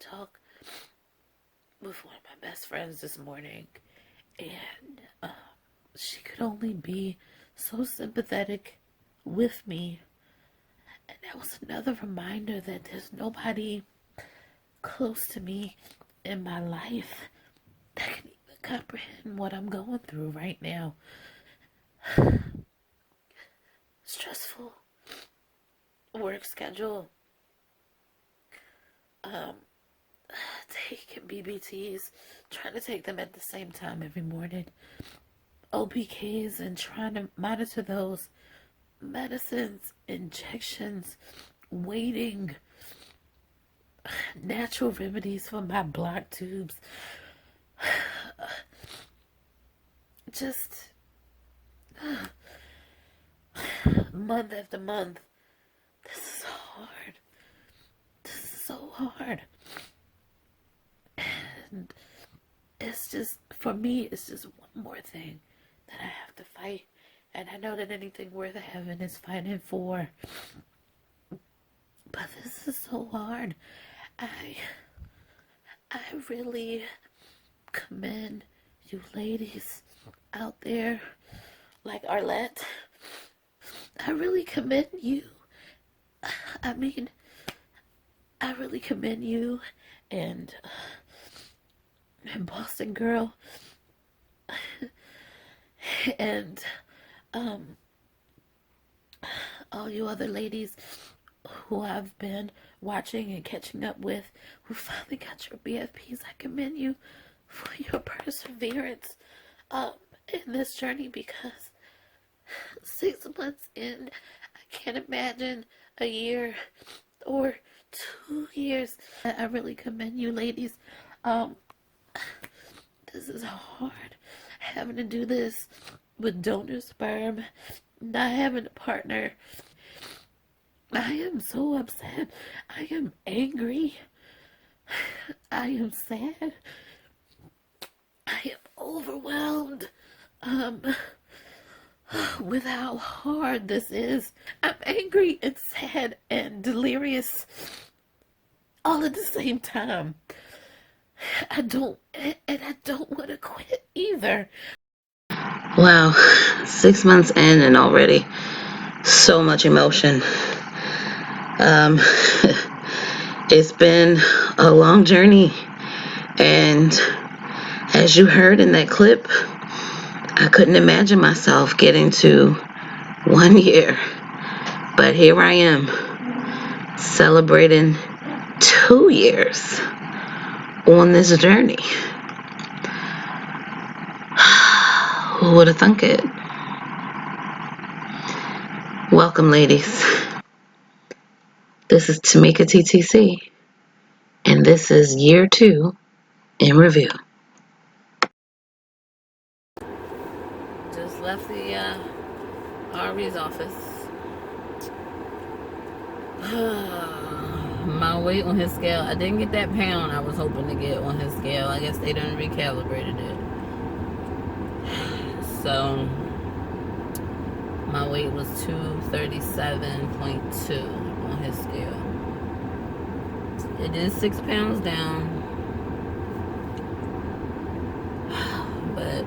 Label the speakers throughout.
Speaker 1: talk with one of my best friends this morning, and she could only be so sympathetic with me. And that was another reminder that there's nobody close to me in my life that can even comprehend what I'm going through right now. Stressful work schedule. Taking BBTs, trying to take them at the same time every morning. OPKs and trying to monitor those. Medicines, injections, waiting. Natural remedies for my blocked tubes. Just month after month. This is hard. This is so hard. And it's just, for me, it's just one more thing that I have to fight. And I know that anything worth having is fighting for. But this is so hard. I really commend you ladies out there like Arlette. I really commend you. I mean, I really commend you and Boston Girl and all you other ladies who I've been watching and catching up with who finally got your BFPs. I commend you for your perseverance in this journey, because 6 months in, I can't imagine a year or 2 years. I really commend you ladies. This is hard, having to do this with donor sperm, not having a partner. I am so upset. I am angry. I am sad. I am overwhelmed with how hard this is. I'm angry and sad and delirious all at the same time. I don't want to quit either.
Speaker 2: Wow, 6 months in and already so much emotion. It's been a long journey, and as you heard in that clip, I couldn't imagine myself getting to 1 year, but here I am celebrating 2 years on this journey. Who would have thunk it? Welcome, ladies. This is Tamikia TTC, and this is year 2 in review.
Speaker 1: Just left the RV's office. My weight on his scale, I didn't get that pound I was hoping to get on his scale. I guess they done recalibrated it. So my weight was 237.2 on his scale. It is 6 pounds down, but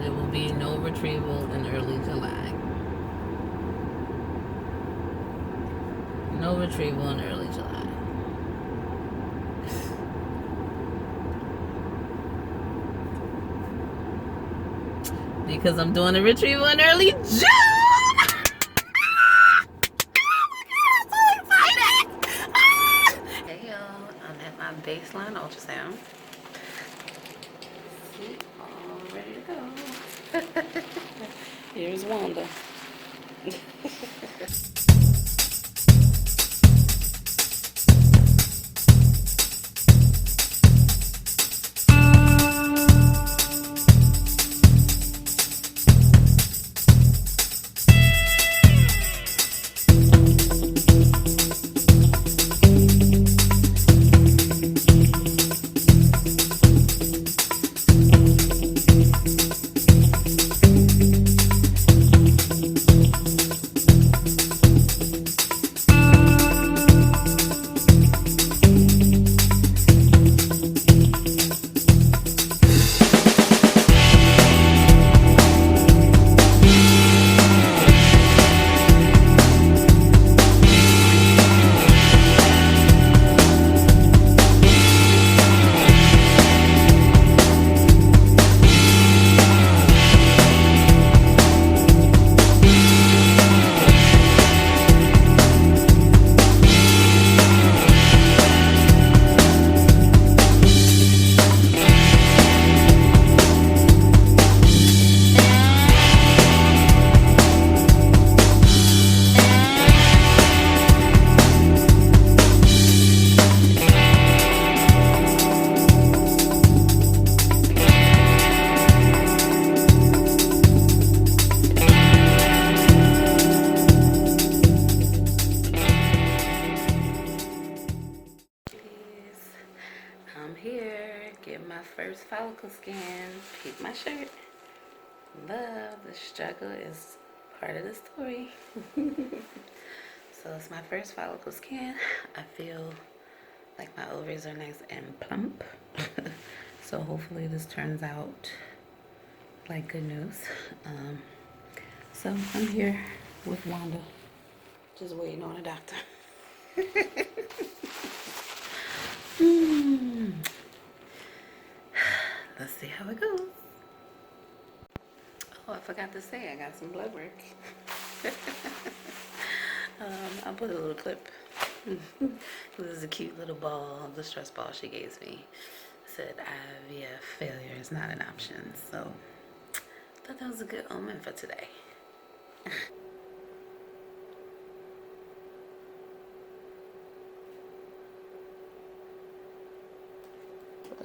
Speaker 1: there will be no retrieval in early July. No retrieval in early July. Because I'm doing a retrieval in early June!
Speaker 3: Hey y'all, I'm at my baseline ultrasound. See, all ready to go. Here's Wanda. here, get my first follicle scan. Keep my shirt. Love, the struggle is part of the story. So it's my first follicle scan. I feel like my ovaries are nice and plump. So hopefully this turns out like good news. So I'm here with Wanda, just waiting on a doctor. Let's see how it goes. Oh, I forgot to say, I got some blood work. I'll put a little clip. This is a cute little ball, the stress ball she gave me. Said IVF failure is not an option. So I thought that was a good omen for today.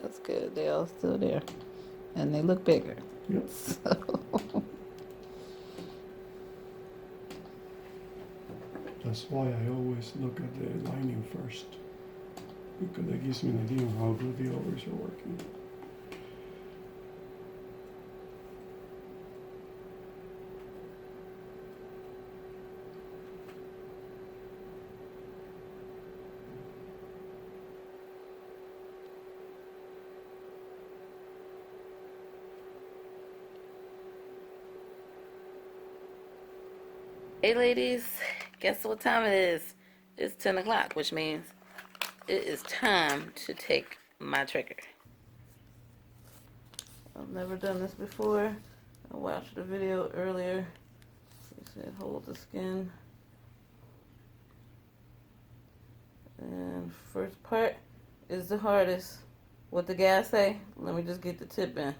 Speaker 3: That's good. They all still there. And they look bigger.
Speaker 4: Yep.
Speaker 3: So.
Speaker 4: That's why I always look at the lining first, because that gives me an idea of how good the ovaries are working.
Speaker 3: Hey ladies, guess what time it is? It's 10 o'clock, which means it is time to take my trigger. I've never done this before. I watched the video earlier. It said hold the skin. And first part is the hardest. What the guy say? Let me just get the tip in.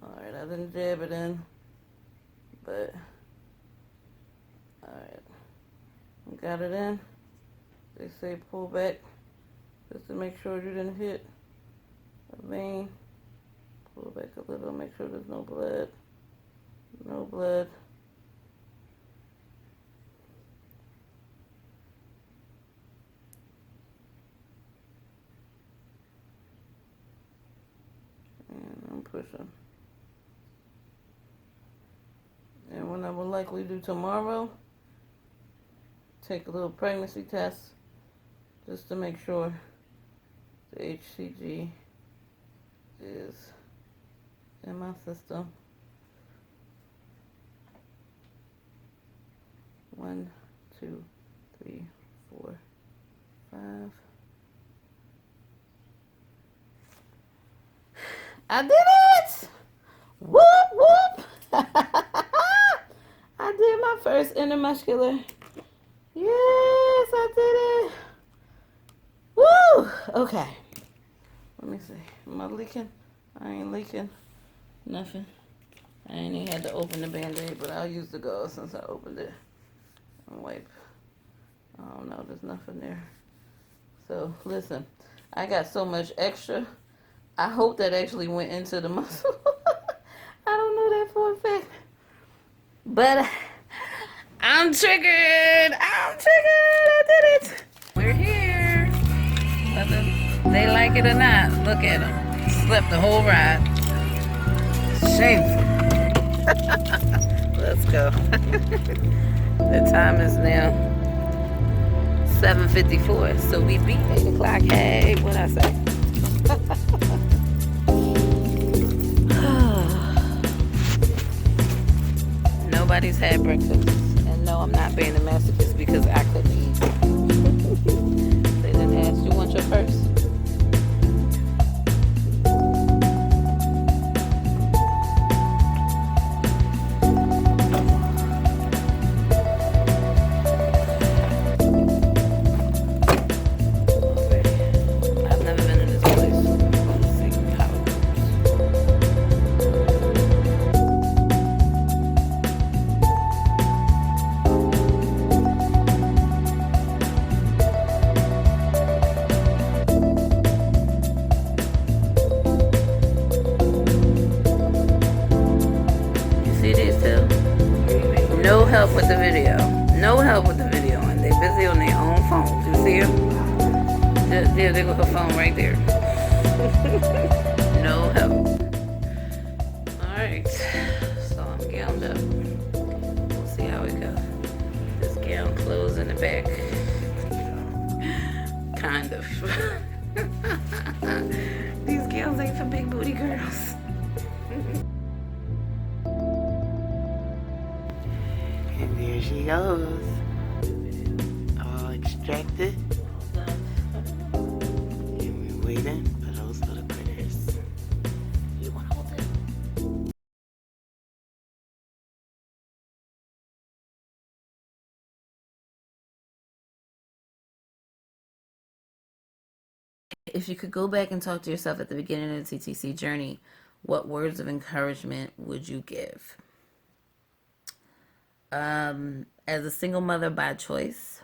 Speaker 3: Alright, I didn't jab it in, but alright, got it in. They say pull back just to make sure you didn't hit a vein. Pull back a little, make sure there's no blood. No blood. And I'm pushing. And what I will likely do tomorrow, take a little pregnancy test just to make sure the HCG is in my system. 1, 2, 3, 4, 5. I did it! Whoop, whoop! I did my first intermuscular. Yes, I did it. Woo! Okay. Let me see. Am I leaking? I ain't leaking. Nothing. I ain't even had to open the Band-Aid, but I'll use the gauze since I opened it. And wipe. Oh no, there's nothing there. So, listen. I got so much extra. I hope that actually went into the muscle. I don't know that for a fact. But I'm triggered. I did it. We're here. Whether they like it or not, look at them. Slept the whole ride. Shameful. Let's go. The time is now 7:54. So we beat 8 o'clock. Hey, what'd I say? Nobody's had breakfast. And no, I'm not being a masochist because I couldn't eat. They didn't ask you want your purse. I've never been in this place. Let's see how it goes. No help with the video. No help with the video. And they busy on their own phones. You see them? There go her phone right there. No help. Alright, so I'm gowned up. We'll see how it goes. This gown closed in the back. Kind of. These gowns ain't for big booty girls.
Speaker 5: And there she goes. All extracted. And we're waiting for those little critters. You wanna hold it?
Speaker 3: If you could go back and talk to yourself at the beginning of the TTC journey, what words of encouragement would you give? As a single mother by choice,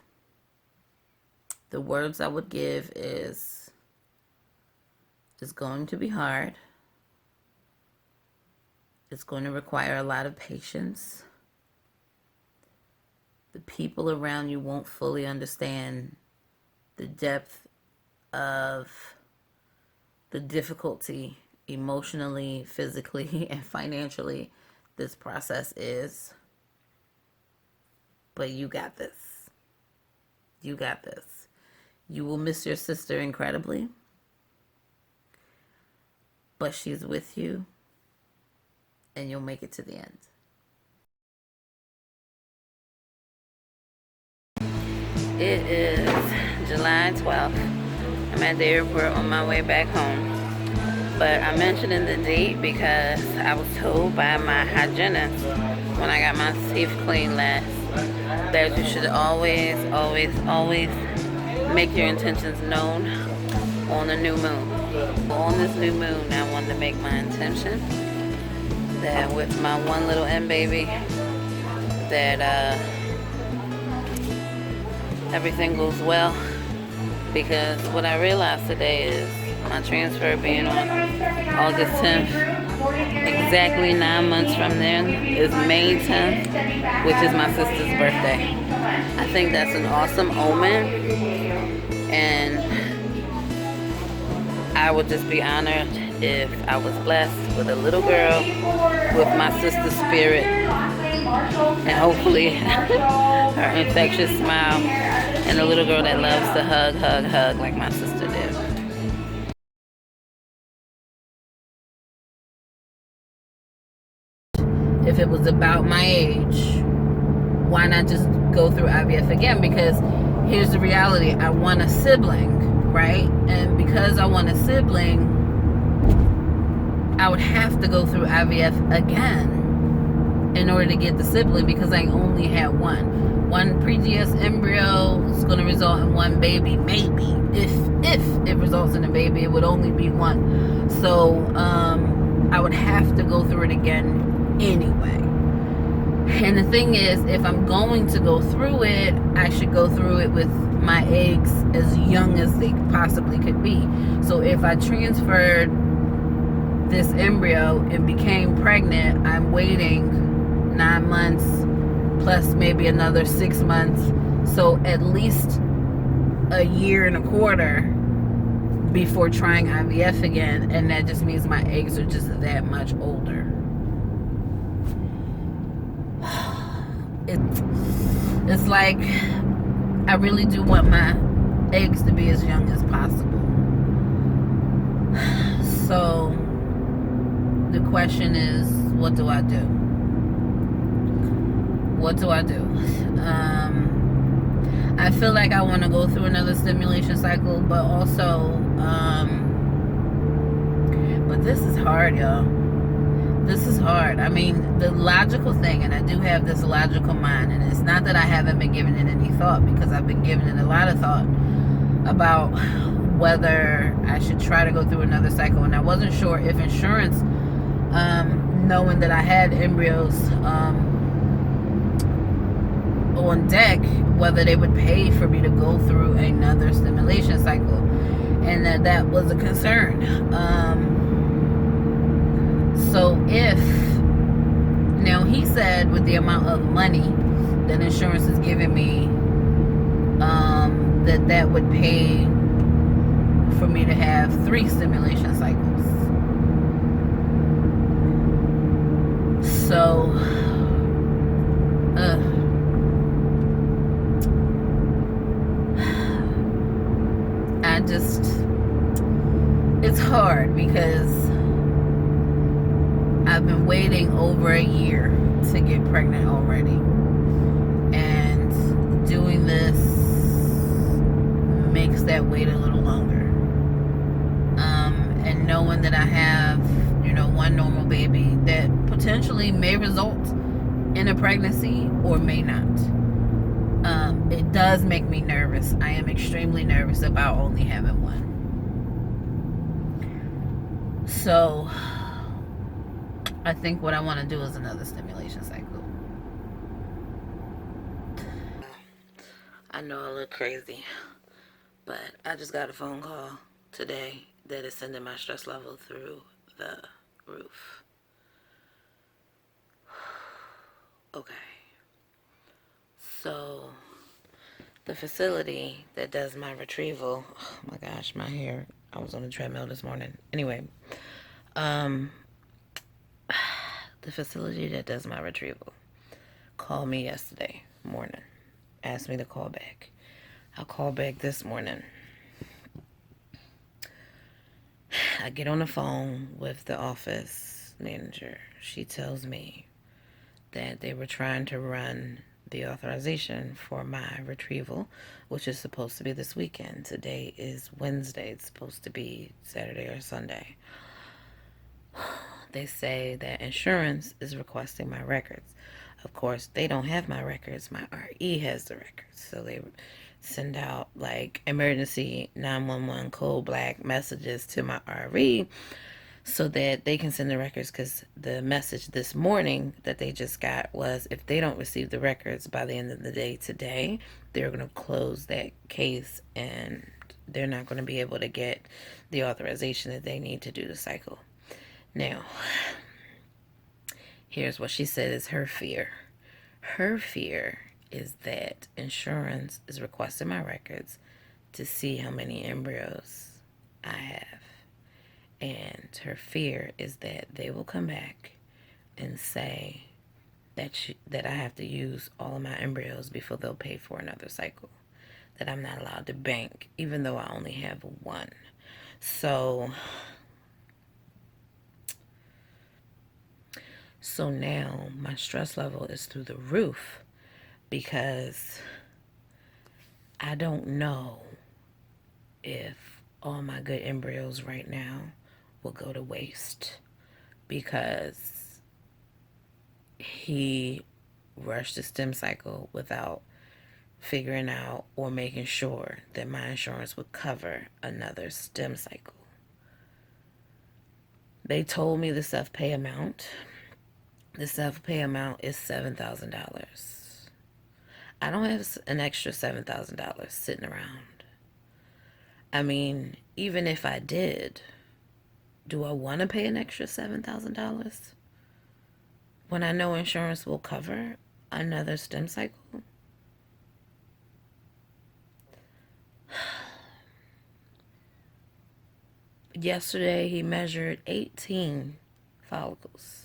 Speaker 3: the words I would give is, it's going to be hard. It's going to require a lot of patience. The people around you won't fully understand the depth of the difficulty emotionally, physically, and financially this process is. But you got this. You got this. You will miss your sister incredibly, but she's with you, and you'll make it to the end. It is July 12th. I'm at the airport on my way back home. But I'm mentioning the date because I was told by my hygienist when I got my teeth cleaned last that you should always make your intentions known on a new moon. On this new moon, I wanted to make my intention that with my one little M baby, that everything goes well. Because what I realized today is my transfer being on August 10th, exactly 9 months from then is May 10th, which is my sister's birthday. I think that's an awesome omen, and I would just be honored if I was blessed with a little girl with my sister's spirit, and hopefully her infectious smile, and a little girl that loves to hug like my sister did. If it was about my age, why not just go through IVF again? Because here's the reality. I want a sibling, right? And because I want a sibling, I would have to go through IVF again in order to get the sibling, because I only had one. One pre-DS embryo is going to result in one baby, maybe. If it results in a baby, it would only be one. So I would have to go through it again anyway. And the thing is, if I'm going to go through it, I should go through it with my eggs as young as they possibly could be. So if I transferred this embryo and became pregnant, I'm waiting 9 months plus maybe another 6 months, so at least a year and a quarter before trying IVF again, and that just means my eggs are just that much older. It's like I really do want my eggs to be as young as possible. So the question is, what do I do? What do I do? I feel like I want to go through another stimulation cycle, but also, but this is hard, y'all. This is hard. I mean, the logical thing, and I do have this logical mind, and it's not that I haven't been giving it any thought, because I've been giving it a lot of thought about whether I should try to go through another cycle. And I wasn't sure if insurance, knowing that I had embryos on deck, whether they would pay for me to go through another stimulation cycle, and that was a concern. So if, now he said with the amount of money that insurance is giving me, that would pay for me to have 3 stimulation cycles. So, it's hard because I've been waiting over a year to get pregnant already. And doing this makes that wait a little longer. And knowing that I have, one normal baby that potentially may result in a pregnancy or may not. It does make me nervous. I am extremely nervous about only having one. So, I think what I want to do is another stimulation cycle. I know I look crazy, but I just got a phone call today that is sending my stress level through the roof. Okay. So, the facility that does my retrieval, oh my gosh, my hair, I was on the treadmill this morning. Anyway, the facility that does my retrieval called me yesterday morning, asked me to call back. I called back this morning. I get on the phone with the office manager. She tells me that they were trying to run the authorization for my retrieval, which is supposed to be this weekend. Today is Wednesday. It's supposed to be Saturday or Sunday. They say that insurance is requesting my records. Of course, they don't have my records. My RE has the records. So they send out like emergency 911 code black messages to my RE so that they can send the records, because the message this morning that they just got was if they don't receive the records by the end of the day today, they're going to close that case and they're not going to be able to get the authorization that they need to do the cycle. Now, here's what she said is her fear. Her fear is that insurance is requesting my records to see how many embryos I have. And her fear is that they will come back and say that I have to use all of my embryos before they'll pay for another cycle. That I'm not allowed to bank, even though I only have one. So now my stress level is through the roof because I don't know if all my good embryos right now will go to waste because he rushed the stem cycle without figuring out or making sure that my insurance would cover another stem cycle. They told me the self-pay amount. The self-pay amount is $7,000. I don't have an extra $7,000 sitting around. I mean, even if I did, do I want to pay an extra $7,000 when I know insurance will cover another stem cycle? Yesterday, he measured 18 follicles.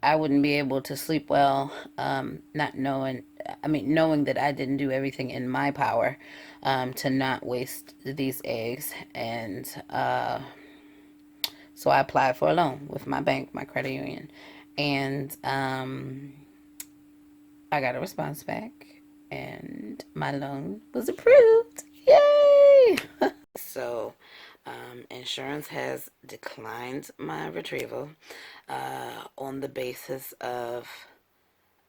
Speaker 3: I wouldn't be able to sleep well, knowing that I didn't do everything in my power to not waste these eggs. And so I applied for a loan with my bank, my credit union. And I got a response back, and my loan was approved. Yay! So, insurance has declined my retrieval on the basis of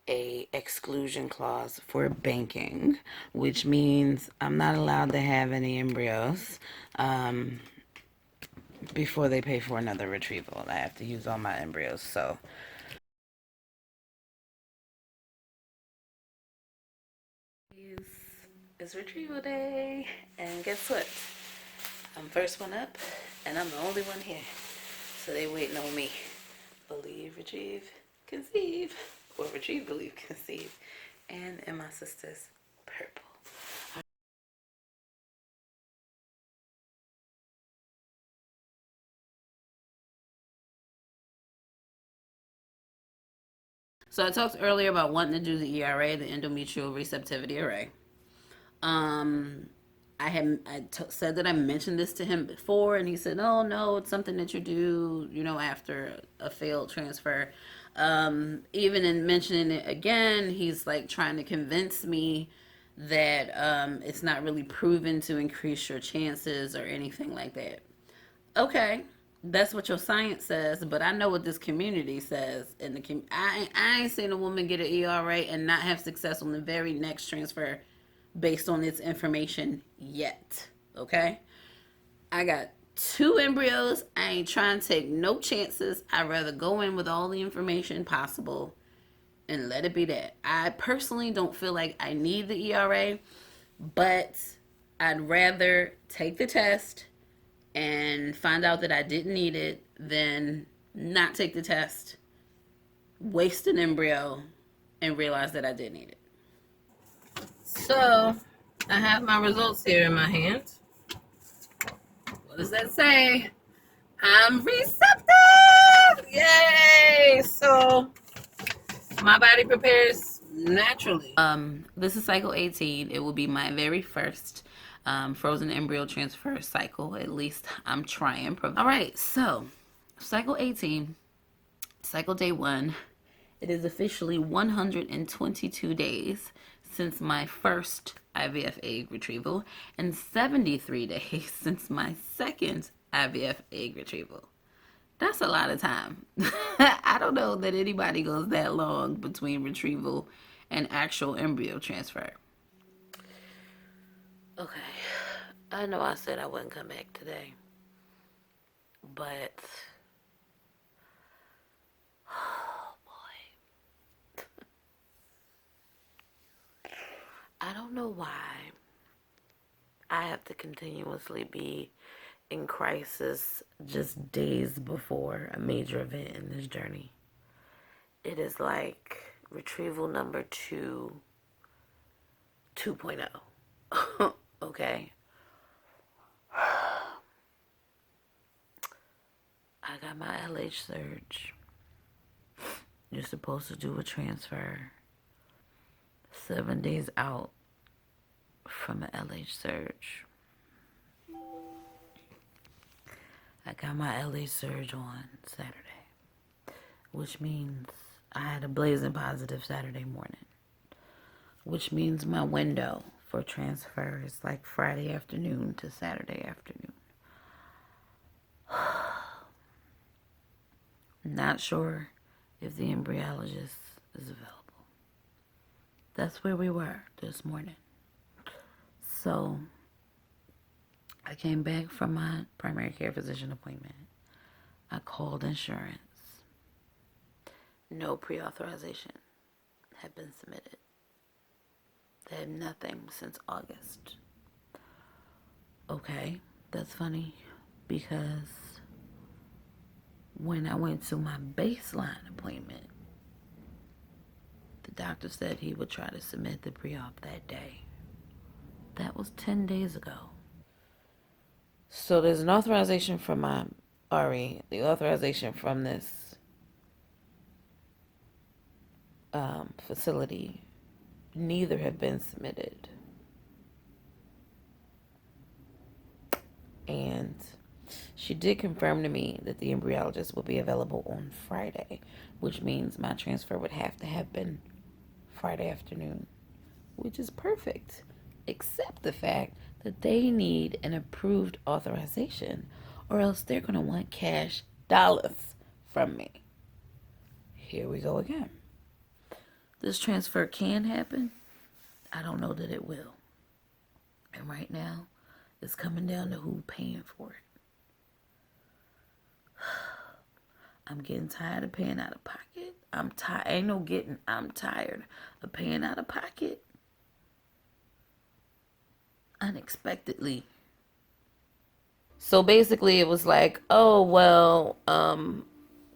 Speaker 3: a exclusion clause for banking, which means I'm not allowed to have any embryos before they pay for another retrieval. I have to use all my embryos. So it's retrieval day, and guess what? I'm first one up, and I'm the only one here. So they waiting on me. Believe, retrieve, conceive. Or retrieve, believe, conceive. And my sister's purple. So I talked earlier about wanting to do the ERA, the endometrial receptivity array. Said that I mentioned this to him before, and he said, "Oh no, it's something that you do, after a failed transfer." Even in mentioning it again, he's like trying to convince me that it's not really proven to increase your chances or anything like that. Okay, that's what your science says, but I know what this community says. I ain't seen a woman get an ERA and not have success on the very next transfer based on its information yet. Okay, I got 2 embryos. I ain't trying to take no chances. I'd rather go in with all the information possible and let it be that. I personally don't feel like I need the ERA, but I'd rather take the test and find out that I didn't need it than not take the test, waste an embryo, and realize that I did need it. So, I have my results here in my hand. What does that say? I'm receptive! Yay! So, my body prepares naturally. This is cycle 18. It will be my very first frozen embryo transfer cycle. At least I'm trying. All right, so cycle 18, cycle day 1. It is officially 122 days since my first IVF egg retrieval and 73 days since my second IVF egg retrieval. That's a lot of time. I don't know that anybody goes that long between retrieval and actual embryo transfer. Okay, I know I said I wouldn't come back today, but oh boy. I don't know why I have to continuously be in crisis just days before a major event in this journey. It is like retrieval number 2.0. Okay. I got my LH surge. You're supposed to do a transfer 7 days out from an LH surge. I got my LH surge on Saturday, which means I had a blazing positive Saturday morning, which means my window for transfer is like Friday afternoon to Saturday afternoon. Not sure if the embryologist is available. That's where we were this morning. So I came back from my primary care physician appointment. I called insurance. No pre-authorization had been submitted. They had nothing since August. Okay, that's funny because when I went to my baseline appointment, the doctor said he would try to submit the pre-op that day. That was 10 days ago. So there's an authorization from my RE, the authorization from this facility. Neither have been submitted. And she did confirm to me that the embryologist will be available on Friday, which means my transfer would have to have been Friday afternoon, which is perfect, except the fact that they need an approved authorization or else they're going to want cash dollars from me. Here we go again. This transfer can happen. I don't know that it will. And right now, it's coming down to who paying for it. I'm getting tired of paying out of pocket. I'm tired of paying out of pocket unexpectedly. So basically it was like, oh, well,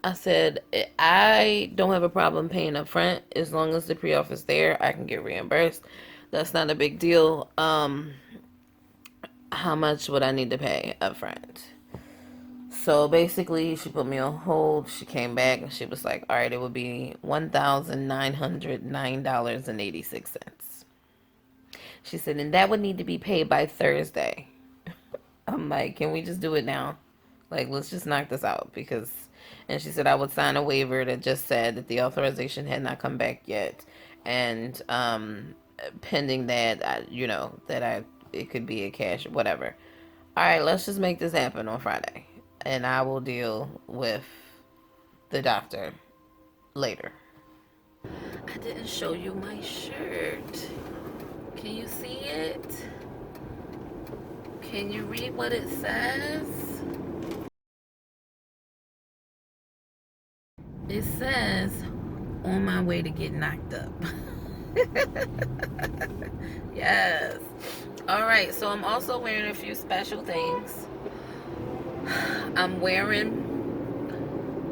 Speaker 3: I said, I don't have a problem paying up front. As long as the pre-op is there, I can get reimbursed. That's not a big deal. How much would I need to pay up front? So basically, she put me on hold. She came back and she was like, all right, it would be $1,909.86. She said, and that would need to be paid by Thursday. I'm like, can we just do it now? Like, let's just knock this out because, and she said I would sign a waiver that just said that the authorization had not come back yet. And, pending that, it could be a cash, whatever. All right, let's just make this happen on Friday. And I will deal with the doctor later.
Speaker 1: I didn't show you my shirt. Can you see it? Can you read what it says? It says, on my way to get knocked up. Yes. Alright, so I'm also wearing a few special things. I'm wearing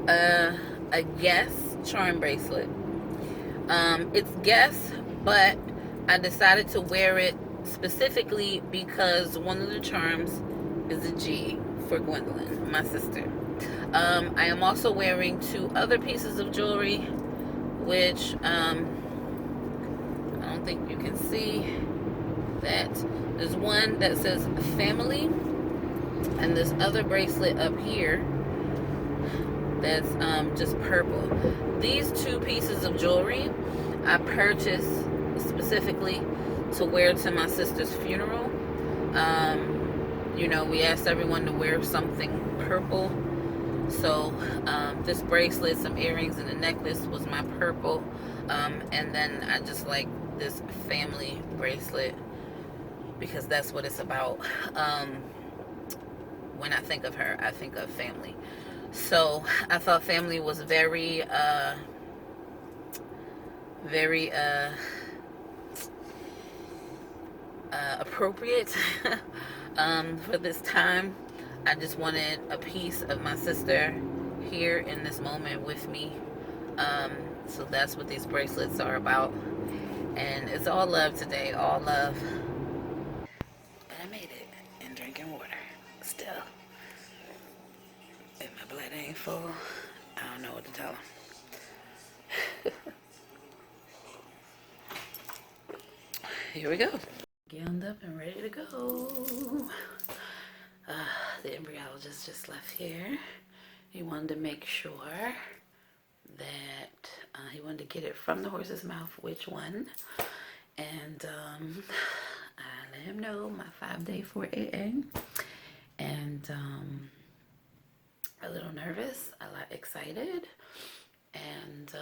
Speaker 1: a Guess charm bracelet. It's Guess, but I decided to wear it specifically because one of the charms is a G for Gwendolyn, my sister. I am also wearing 2 other pieces of jewelry, which I don't think you can see that. There's one that says family, and this other bracelet up here that's just purple. These 2 pieces of jewelry I purchased specifically to wear to my sister's funeral. We asked everyone to wear something purple. So this bracelet, some earrings, and a necklace was my purple. And then I just like this family bracelet because that's what it's about. When I think of her, I think of family. So I thought family was very appropriate for this time. I just wanted a piece of my sister here in this moment with me. So that's what these bracelets are about. And it's all love today, all love. But I made it, and drinking water still. If my blood ain't full, I don't know what to tell them. Here we go. Gowned up and ready to go. The embryologist just left here. He wanted to make sure that he wanted to get it from the horse's mouth, which one. And I let him know my 5-day 4AA. And a little nervous, a lot excited. And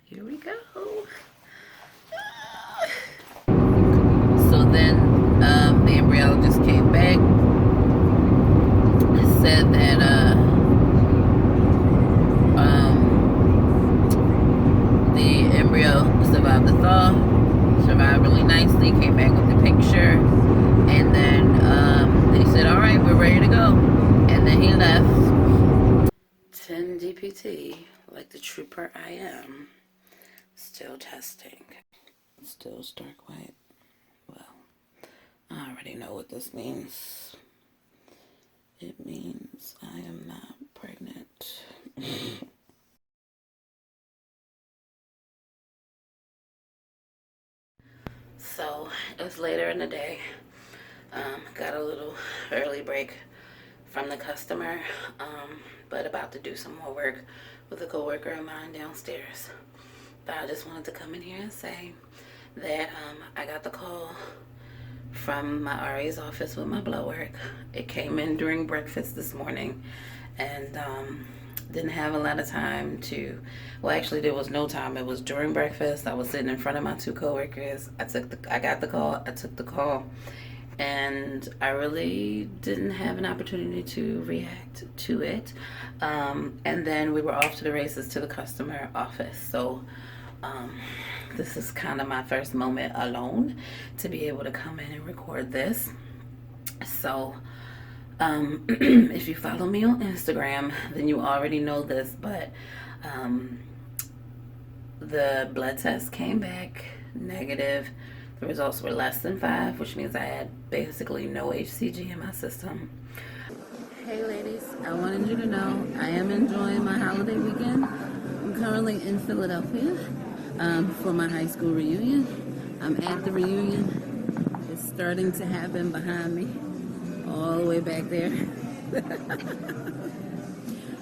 Speaker 1: here we go. So then the embryologist came back, said that the embryo survived the thaw, survived really nicely, came back with the picture, and then they said, all right, we're ready to go. And then he left. 10 DPT, like the trooper I am. Still testing. Still stark white. Well, I already know what this means. It means I am not pregnant. So, it's later in the day. Got a little early break from the customer, but about to do some more work with a coworker of mine downstairs. But I just wanted to come in here and say that I got the call from my RA's office with my blood work. It came in during breakfast this morning, and didn't have a lot of time to, well, actually there was no time. It was during breakfast. I was sitting in front of my 2 coworkers. I got the call, I took the call, and I really didn't have an opportunity to react to it. And then we were off to the races to the customer office. So this is kind of my first moment alone to be able to come in and record this. So if you follow me on Instagram, then you already know this, but the blood test came back negative. The results were less than 5, which means I had basically no HCG in my system.
Speaker 3: Hey ladies, I wanted you to know I am enjoying my holiday weekend. I'm currently in Philadelphia for my high school reunion. I'm at the reunion. It's starting to happen behind me, all the way back there.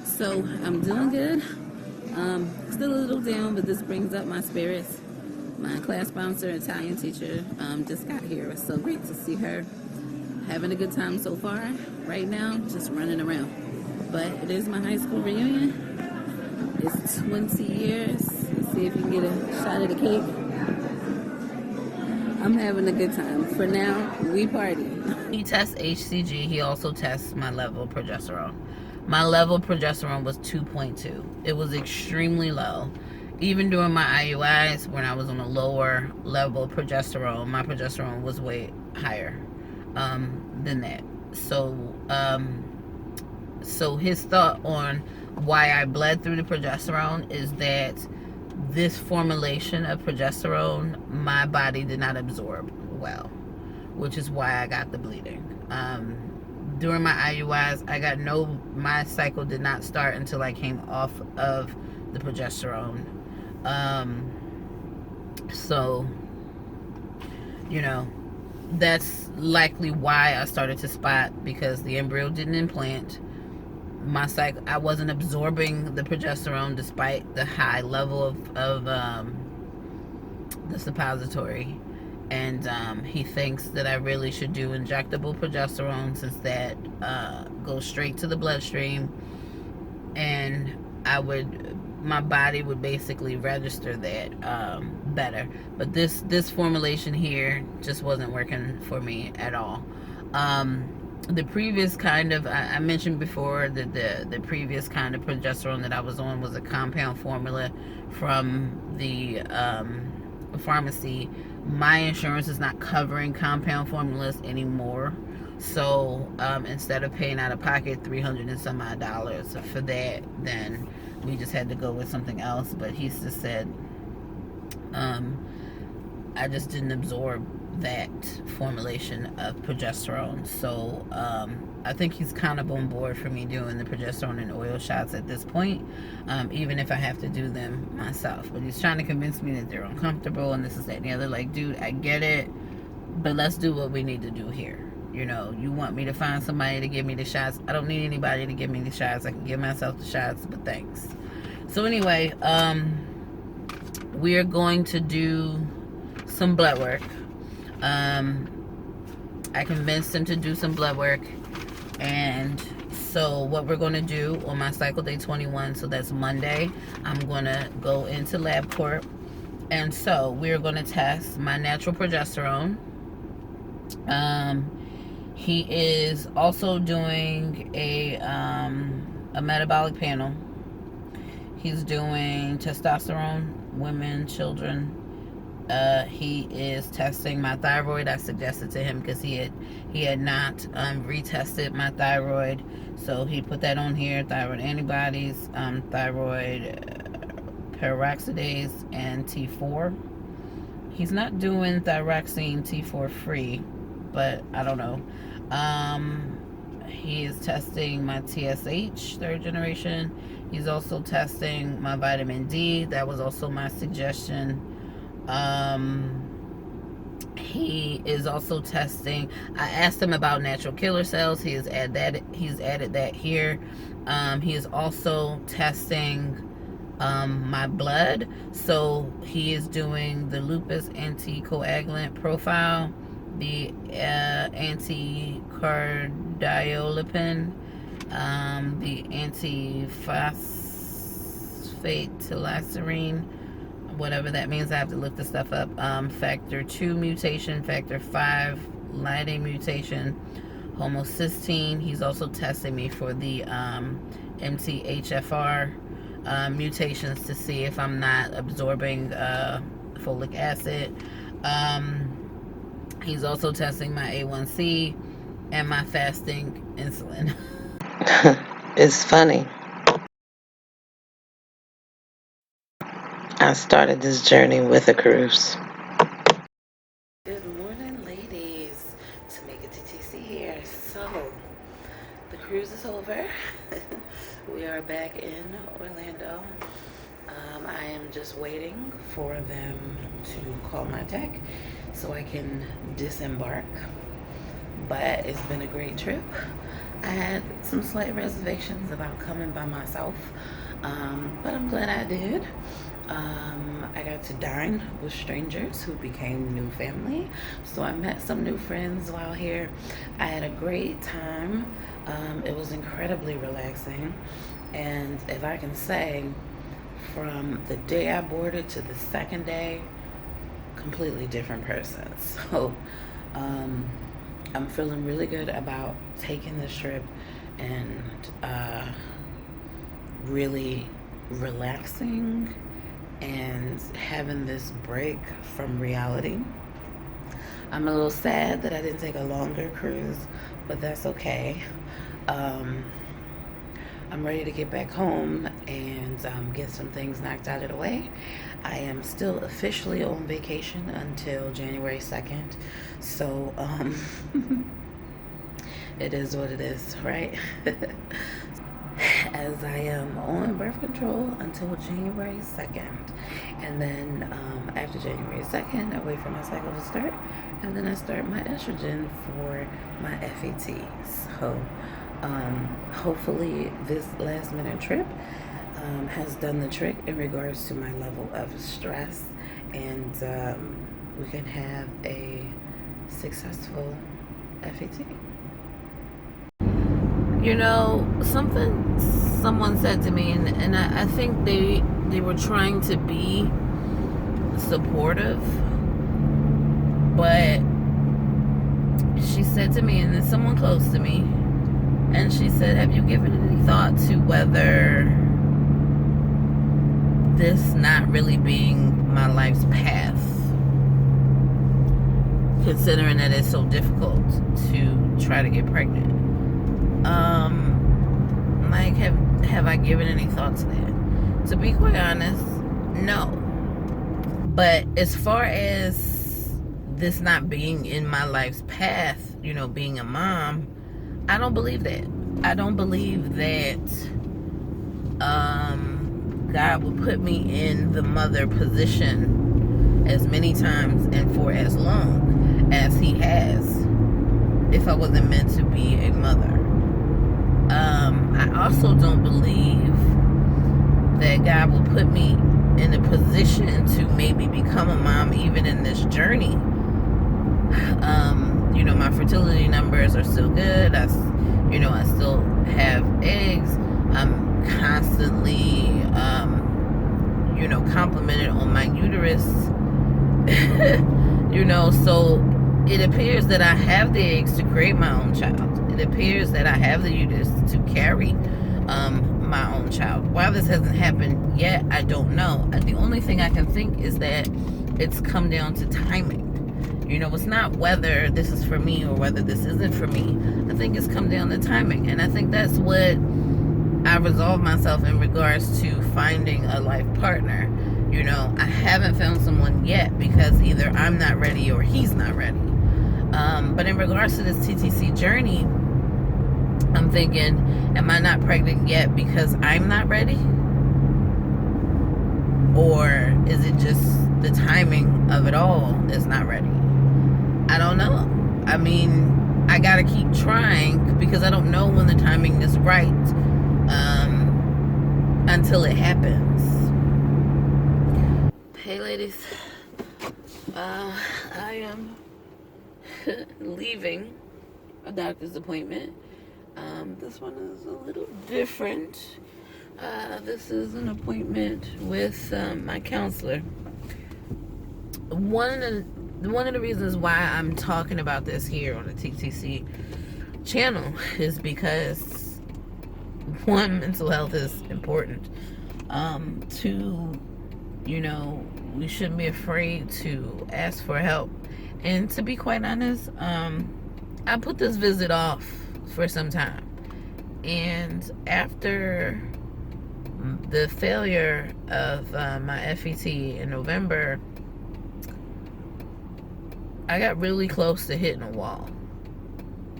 Speaker 3: So I'm doing good. Still a little down, but this brings up my spirits. My class sponsor, Italian teacher, just got here. It's so great to see her. Having a good time so far. Right now, just running around. But it is my high school reunion. It's 20 years. Let's see if you can get a shot of the cake. I'm having a good time. For now, we party.
Speaker 2: He tests HCG. He also tests my level of progesterone. My level of progesterone was 2.2. It was extremely low. Even during my IUIs, when I was on a lower level of progesterone, my progesterone was way higher than that. So his thought on why I bled through the progesterone is that this formulation of progesterone, my body did not absorb well, which is why I got the bleeding. During my IUIs, my cycle did not start until I came off of the progesterone. So, you know, that's likely why I started to spot, because the embryo didn't implant. My cycle, I wasn't absorbing the progesterone despite the high level of the suppository. And he thinks that I really should do injectable progesterone, since that goes straight to the bloodstream, and my body would basically register that better. But this formulation here just wasn't working for me at all. The previous kind of, I mentioned before that the previous kind of progesterone that I was on was a compound formula from the pharmacy. My insurance is not covering compound formulas anymore. So instead of paying out of pocket $300 and some odd dollars for that, then we just had to go with something else. But he just said I just didn't absorb that formulation of progesterone. So I think he's kind of on board for me doing the progesterone and oil shots at this point, even if I have to do them myself. But he's trying to convince me that they're uncomfortable and this is that and the other. Like, dude, I get it, but let's do what we need to do here. You know, you want me to find somebody to give me the shots? I don't need anybody to give me the shots. I can give myself the shots, but thanks. So anyway, we are going to do some blood work. I convinced him to do some blood work, and so what we're going to do on my cycle day 21, so that's Monday, I'm going to go into LabCorp, and so we're going to test my natural progesterone. He is also doing a metabolic panel. He's doing testosterone, women, children. He is testing my thyroid. I suggested to him because he had not retested my thyroid, so he put that on here. Thyroid antibodies, thyroid peroxidase, and T4. He's not doing thyroxine T4 free, but I don't know. He is testing my TSH, third generation. He's also testing my vitamin D. That was also my suggestion. He is also testing, I asked him about natural killer cells. He's added that here. He is also testing my blood. So he is doing the lupus anticoagulant profile, the anticardiolipin, the antiphosphatidylserine, whatever that means. I have to look this stuff up. Factor 2 mutation, factor 5 lydate mutation, homocysteine. He's also testing me for the MTHFR mutations to see if I'm not absorbing folic acid. He's also testing my A1C and my fasting insulin. It's funny. I started this journey with a cruise.
Speaker 3: Good morning, ladies. Tamikia TTC here. So, the
Speaker 5: cruise is over. We are back in Orlando. I am just waiting for them to call my tech so I can disembark. But it's been a great trip. I had some slight reservations about coming by myself, but I'm glad I did. I got to dine with strangers who became new family, so I met some new friends while here. I had a great time. It was incredibly relaxing, and if I can say, from the day I boarded to the second day, completely different person. So I'm feeling really good about taking this trip and really relaxing and having this break from reality. I'm a little sad that I didn't take a longer cruise, but that's okay. I'm ready to get back home and get some things knocked out of the way. I am still officially on vacation until January 2nd, so it is what it is, right? As I am on birth control until January 2nd. And then after January 2nd, I wait for my cycle to start. And then I start my estrogen for my FET. So hopefully this last minute trip has done the trick in regards to my level of stress. And we can have a successful FET.
Speaker 3: You know, someone said to me, and I think they were trying to be supportive, but she said to me, and then someone close to me, and she said, have you given any thought to whether this not really being my life's path, considering that it's so difficult to try to get pregnant? Like, have I given any thought to that? To be quite honest, no. But as far as this not being in my life's path, you know, being a mom, I don't believe that. I don't believe that God will put me in the mother position as many times and for as long as He has if I wasn't meant to be a mother. I also don't believe that God will put me in a position to maybe become a mom even in this journey. You know, my fertility numbers are still good. I still have eggs. I'm constantly, complimented on my uterus. So it appears that I have the eggs to create my own child. It appears that I have the uterus to carry my own child. Why this hasn't happened yet, I don't know. The only thing I can think is that it's come down to timing. It's not whether this is for me or whether this isn't for me. I think it's come down to timing. And I think that's what I resolved myself in regards to finding a life partner. I haven't found someone yet because either I'm not ready or he's not ready. But in regards to this TTC journey, I'm thinking, am I not pregnant yet because I'm not ready? Or is it just the timing of it all is not ready? I don't know. I mean, I gotta keep trying because I don't know when the timing is right until it happens. Hey ladies, I am leaving a doctor's appointment. This one is a little different. This is an appointment with my counselor. One of the reasons why I'm talking about this here on the TTC channel is because, one, mental health is important. Two, we shouldn't be afraid to ask for help. And to be quite honest, I put this visit off for some time. And after the failure of my FET in November, I got really close to hitting a wall.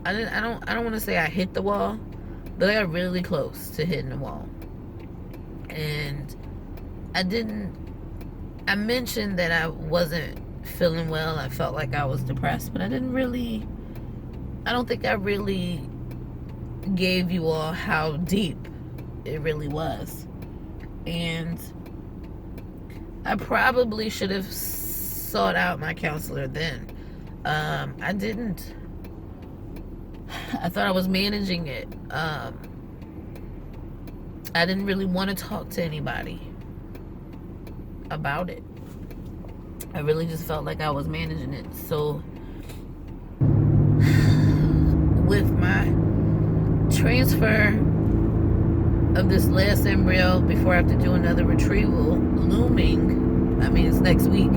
Speaker 3: I don't want to say I hit the wall,
Speaker 1: but I got really close to hitting the wall. And I mentioned that I wasn't feeling well. I felt like I was depressed, but I don't think I really gave you all how deep it really was. And I probably should have sought out my counselor then. I didn't. I thought I was managing it. I didn't really want to talk to anybody about it. I really just felt like I was managing it. So with my transfer of this last embryo before I have to do another retrieval looming, I mean it's next week,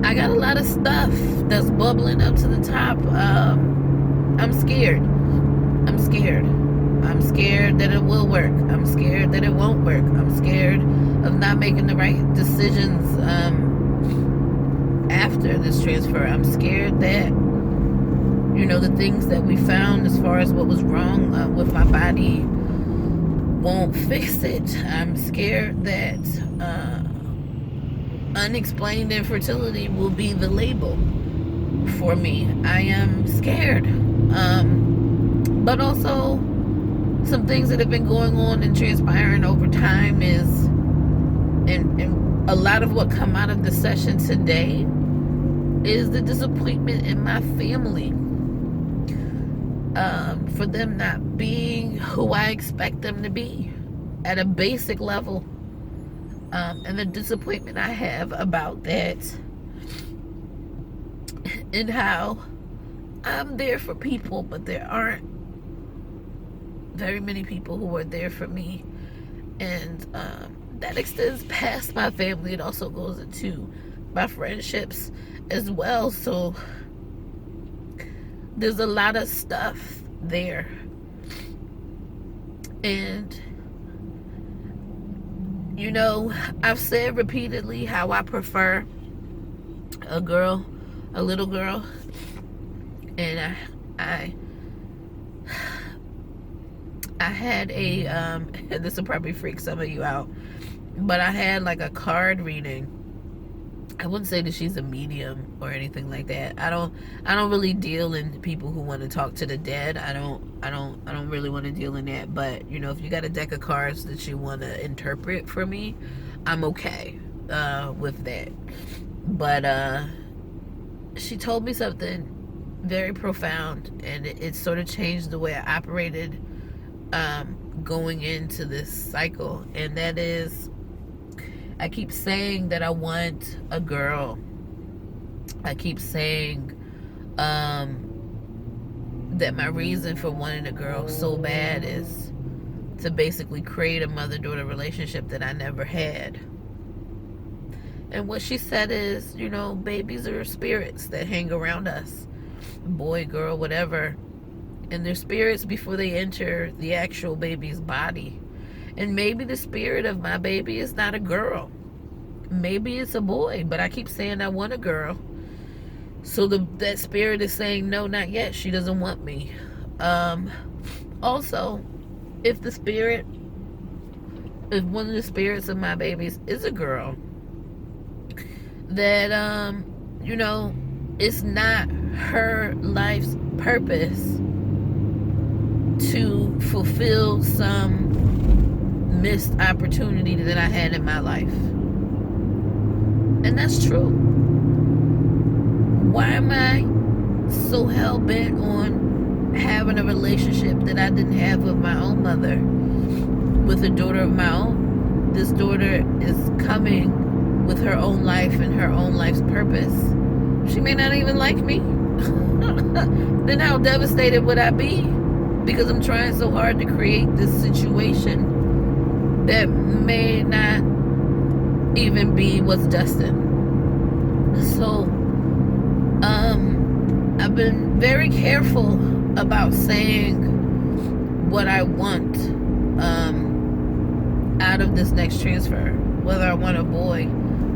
Speaker 1: I got a lot of stuff that's bubbling up to the top. I'm scared. I'm scared that it will work. I'm scared that it won't work. I'm scared of not making the right decisions after this transfer. I'm scared that, you know, the things that we found as far as what was wrong with my body won't fix it. I'm scared that unexplained infertility will be the label for me. I am scared. But also, some things that have been going on and transpiring over time is, and a lot of what come out of the session today is the disappointment in my family, for them not being who I expect them to be at a basic level, and the disappointment I have about that, and how I'm there for people, but there aren't very many people who are there for me. And that extends past my family. It also goes into my friendships as well. So there's a lot of stuff there. And, you know, I've said repeatedly how I prefer a little girl. And I had a, this will probably freak some of you out, but I had like a card reading. I wouldn't say that she's a medium or anything like that. I don't really deal in people who want to talk to the dead. I don't really want to deal in that. But, you know, if you got a deck of cards that you want to interpret for me, I'm okay with that. But she told me something very profound, and it sort of changed the way I operated going into this cycle. And that is, I keep saying that I want a girl. I keep saying that my reason for wanting a girl so bad is to basically create a mother-daughter relationship that I never had. And what she said is, you know, babies are spirits that hang around us, boy, girl, whatever, and they're spirits before they enter the actual baby's body. And maybe the spirit of my baby is not a girl, maybe it's a boy, but I keep saying I want a girl. So that spirit is saying, no, not yet, she doesn't want me. Also, if one of the spirits of my babies is a girl, that you know, it's not her life's purpose to fulfill some missed opportunity that I had in my life. And that's true. Why am I so hell-bent on having a relationship that I didn't have with my own mother, with a daughter of my own? This daughter is coming with her own life and her own life's purpose. She may not even like me. Then how devastated would I be? Because I'm trying so hard to create this situation that may not even be what's destined. So, I've been very careful about saying what I want out of this next transfer. Whether I want a boy,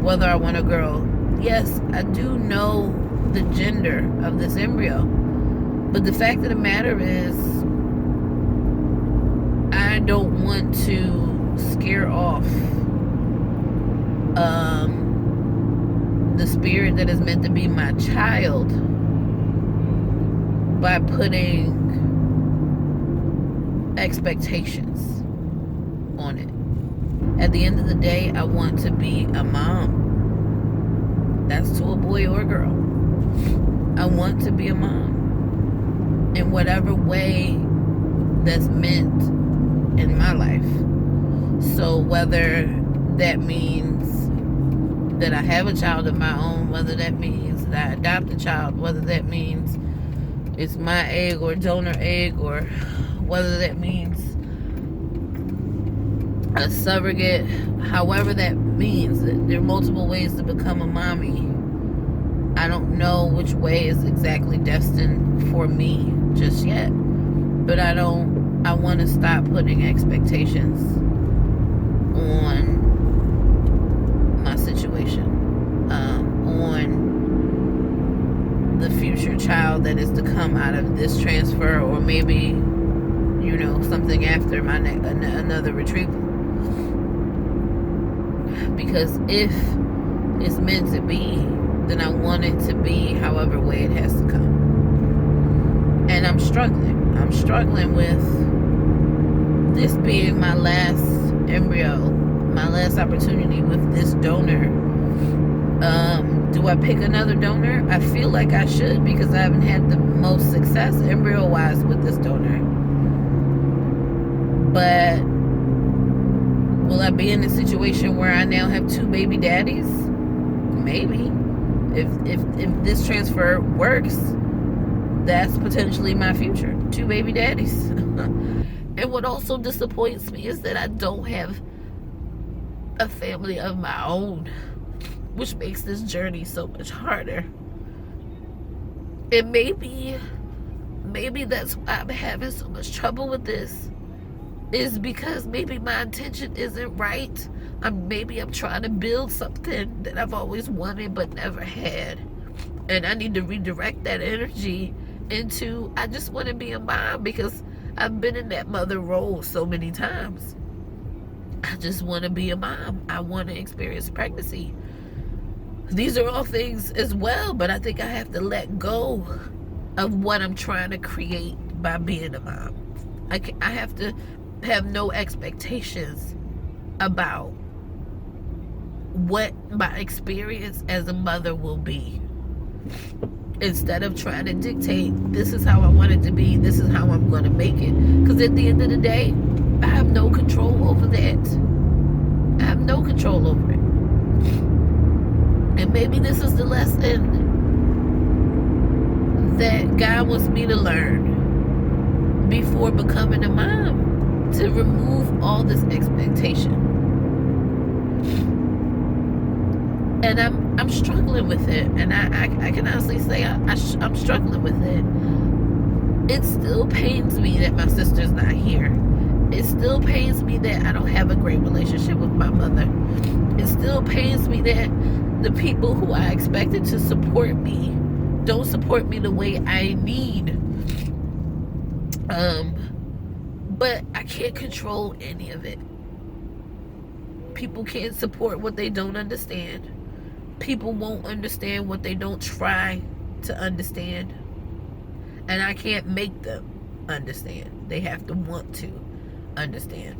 Speaker 1: whether I want a girl. Yes, I do know the gender of this embryo. But the fact of the matter is, I don't want to scare off the spirit that is meant to be my child by putting expectations on it. At the end of the day, I want to be a mom. That's to a boy or a girl. I want to be a mom in whatever way that's meant in my life. So whether that means that I have a child of my own, whether that means that I adopt a child, whether that means it's my egg or donor egg, or whether that means a surrogate, however that means. There are multiple ways to become a mommy. I don't know which way is exactly destined for me just yet, but I want to stop putting expectations on my situation, on the future child that is to come out of this transfer, or maybe, you know, something after my another retrieval. Because if it's meant to be, then I want it to be however way it has to come. And I'm struggling. I'm struggling with this being my last embryo, my last opportunity with this donor. Do I pick another donor? I feel like I should, because I haven't had the most success embryo-wise with this donor. But will I be in a situation where I now have 2 baby daddies? Maybe. If this transfer works, that's potentially my future. 2 baby daddies. And what also disappoints me is that I don't have a family of my own, which makes this journey so much harder. And maybe that's why I'm having so much trouble with this, is because maybe my intention isn't right. Maybe I'm trying to build something that I've always wanted but never had, and I need to redirect that energy into, I just want to be a mom, because I've been in that mother role so many times. I just want to be a mom. I want to experience pregnancy. These are all things as well, but I think I have to let go of what I'm trying to create by being a mom. I have to have no expectations about what my experience as a mother will be. Instead of trying to dictate, this is how I want it to be, this is how I'm going to make it. Because at the end of the day, I have no control over that. I have no control over it. And maybe this is the lesson that God wants me to learn before becoming a mom, to remove all this expectation. And I'm struggling with it, and I can honestly say I'm struggling with it. It still pains me that my sister's not here. It still pains me that I don't have a great relationship with my mother. It still pains me that the people who I expected to support me don't support me the way I need. But I can't control any of it. People can't support what they don't understand. People won't understand what they don't try to understand. And I can't make them understand. They have to want to understand.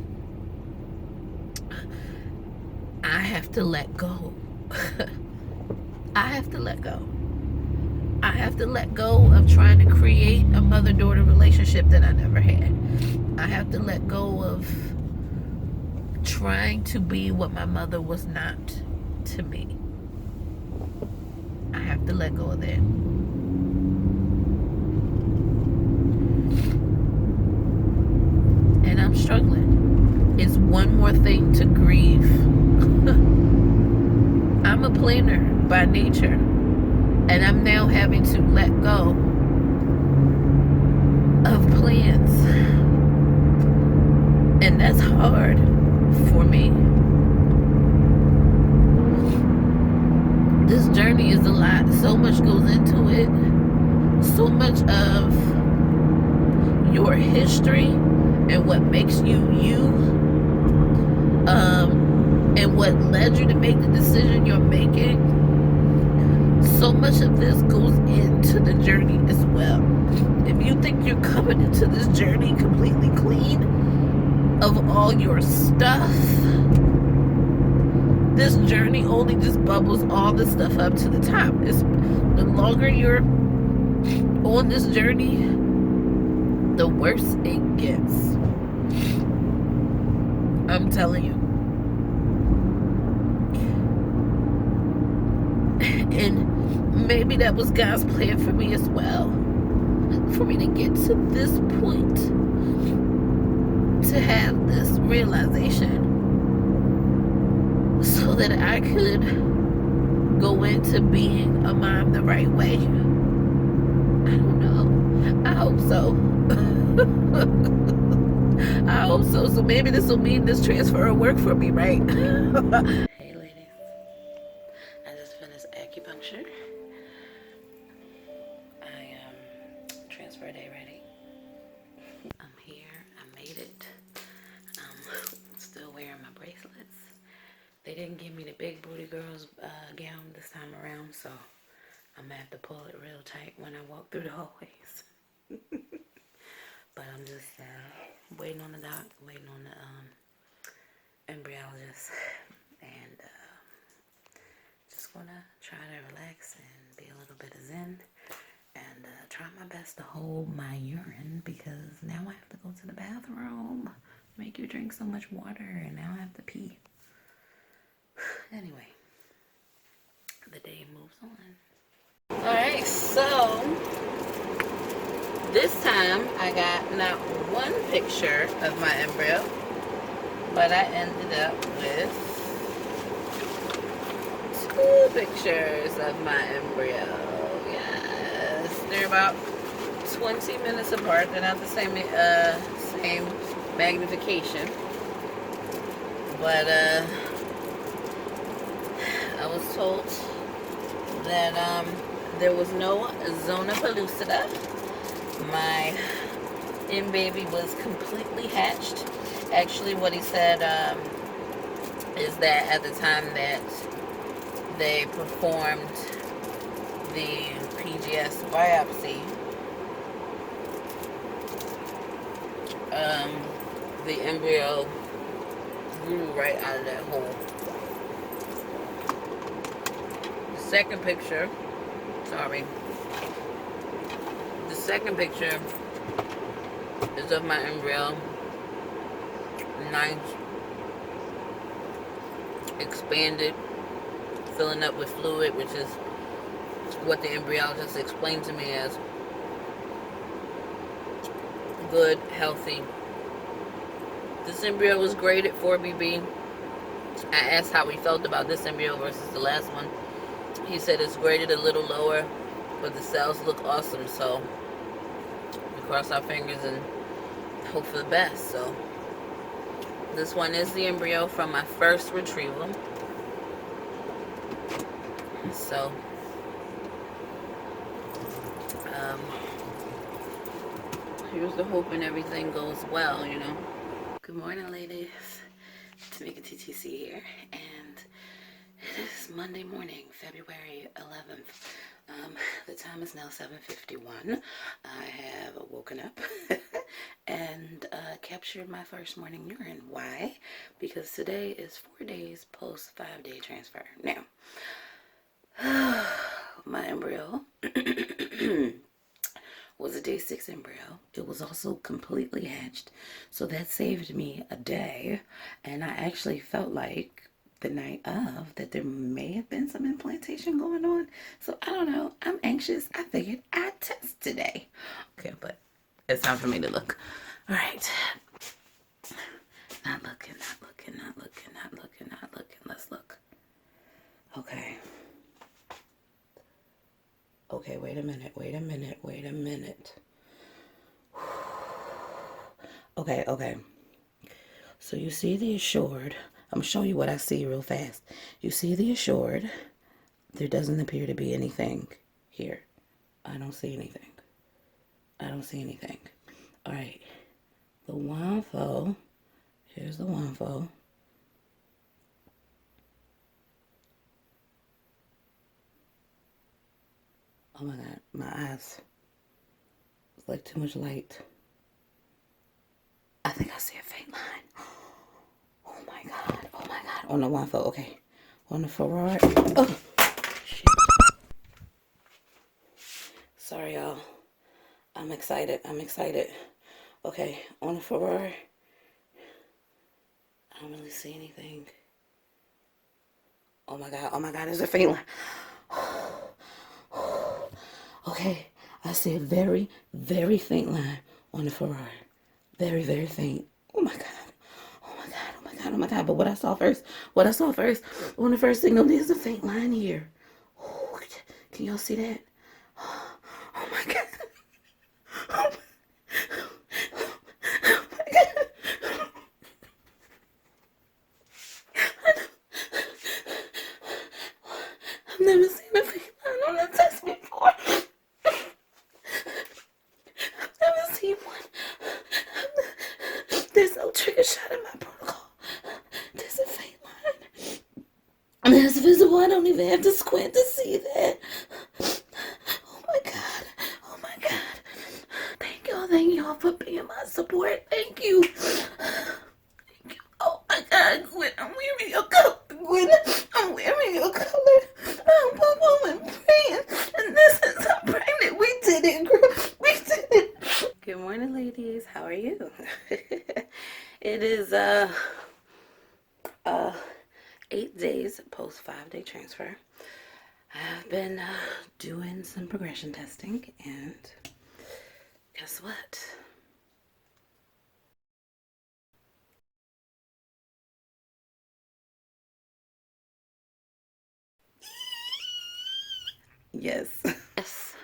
Speaker 1: I have to let go. I have to let go. I have to let go of trying to create a mother-daughter relationship that I never had. I have to let go of trying to be what my mother was not to me. I have to let go of that. And I'm struggling. It's one more thing to grieve. I'm a planner by nature, and I'm now having to let go of plans, and that's hard for me. This journey is a lot. So much goes into it. So much of your history and what makes you you, and what led you to make the decision you're making, so much of this goes into the journey as well. If you think you're coming into this journey completely clean of all your stuff, this journey only just bubbles all the stuff up to the top. The longer you're on this journey, the worse it gets. I'm telling you. And maybe that was God's plan for me as well. For me to get to this point, to have this realization, so that I could go into being a mom the right way. I don't know. I hope so. I hope so. So maybe this will mean this transfer will work for me, right?
Speaker 5: Hey ladies, I just finished acupuncture. I transfer day ready. I'm here. I made it. Still wearing my bracelets. They didn't give me the big booty girls gown this time around, so I'm gonna have to pull it real tight when I walk through the hallways. But I'm just waiting on the doc, waiting on the embryologist, and just gonna try to relax and be a little bit of zen, and try my best to hold my urine, because now I have to go to the bathroom, make you drink so much water, and now I have to pee. Anyway, the day moves on. Alright, so this time I got not one picture of my embryo, but I ended up with 2 pictures of my embryo. Yes, they're about 20 minutes apart. They're not the same magnification, but I was told that there was no zona pellucida. My baby was completely hatched. Actually, what he said is that at the time that they performed the PGS biopsy, the embryo grew right out of that hole. The second picture is of my embryo, nice, expanded, filling up with fluid, which is what the embryologist explained to me as good, healthy. This embryo was graded 4BB. I asked how he felt about this embryo versus the last one. He said it's graded a little lower, but the cells look awesome, so we cross our fingers and hope for the best. So this one is the embryo from my first retrieval. So here's the hope and everything goes well, you know. Good morning, ladies. Tamikia TTC here, and it is Monday morning, February 11th. The time is now 7:51. I have woken up and captured my first morning urine. Why? Because today is 4 days post 5-day transfer. Now, my embryo was a day 6 embryo. It was also completely hatched, so that saved me a day. And I actually felt like the night of that there may have been some implantation going on. So I don't know. I'm anxious. I figured I'd test today. Okay, but it's time for me to look. All right. Not looking, not looking, not looking, not looking, not looking. Let's look. Okay. Okay, wait a minute. Okay. So you see the assured. I'm showing you what I see real fast. You see the assured. There doesn't appear to be anything here. I don't see anything. All right, the windfall. Here's the windfall. Oh my God, my eyes. It's like too much light. I think I see a faint line. Oh my God, oh my God. On the windfall, okay. On the Ferrari. Oh, shit. Sorry, y'all. I'm excited. Okay, on the Ferrari. I don't really see anything. Oh my God, there's a faint line. Okay, I see a very, very faint line on the Ferrari. Very, very faint. Oh my God. But what I saw first on the first signal, there's a faint line here. Oh, can y'all see that? Oh my God. Oh my God. I've never seen a faint line on a test before. I've never seen one. There's no trigger shot in my protocol. There's a faint line. And it's visible. I don't even have to squint to see that. Oh my God. Thank y'all for being my support. Thank you. Oh my God, Gwen, I'm wearing your color. Gwen, I'm wearing your color. I'm Popo and praying. And this is, I'm pregnant. We did it, girl. We did it. Good morning, ladies. How are you? It is 8 days post 5-day transfer. I've been doing some progression testing, and guess what? Yes. Yes.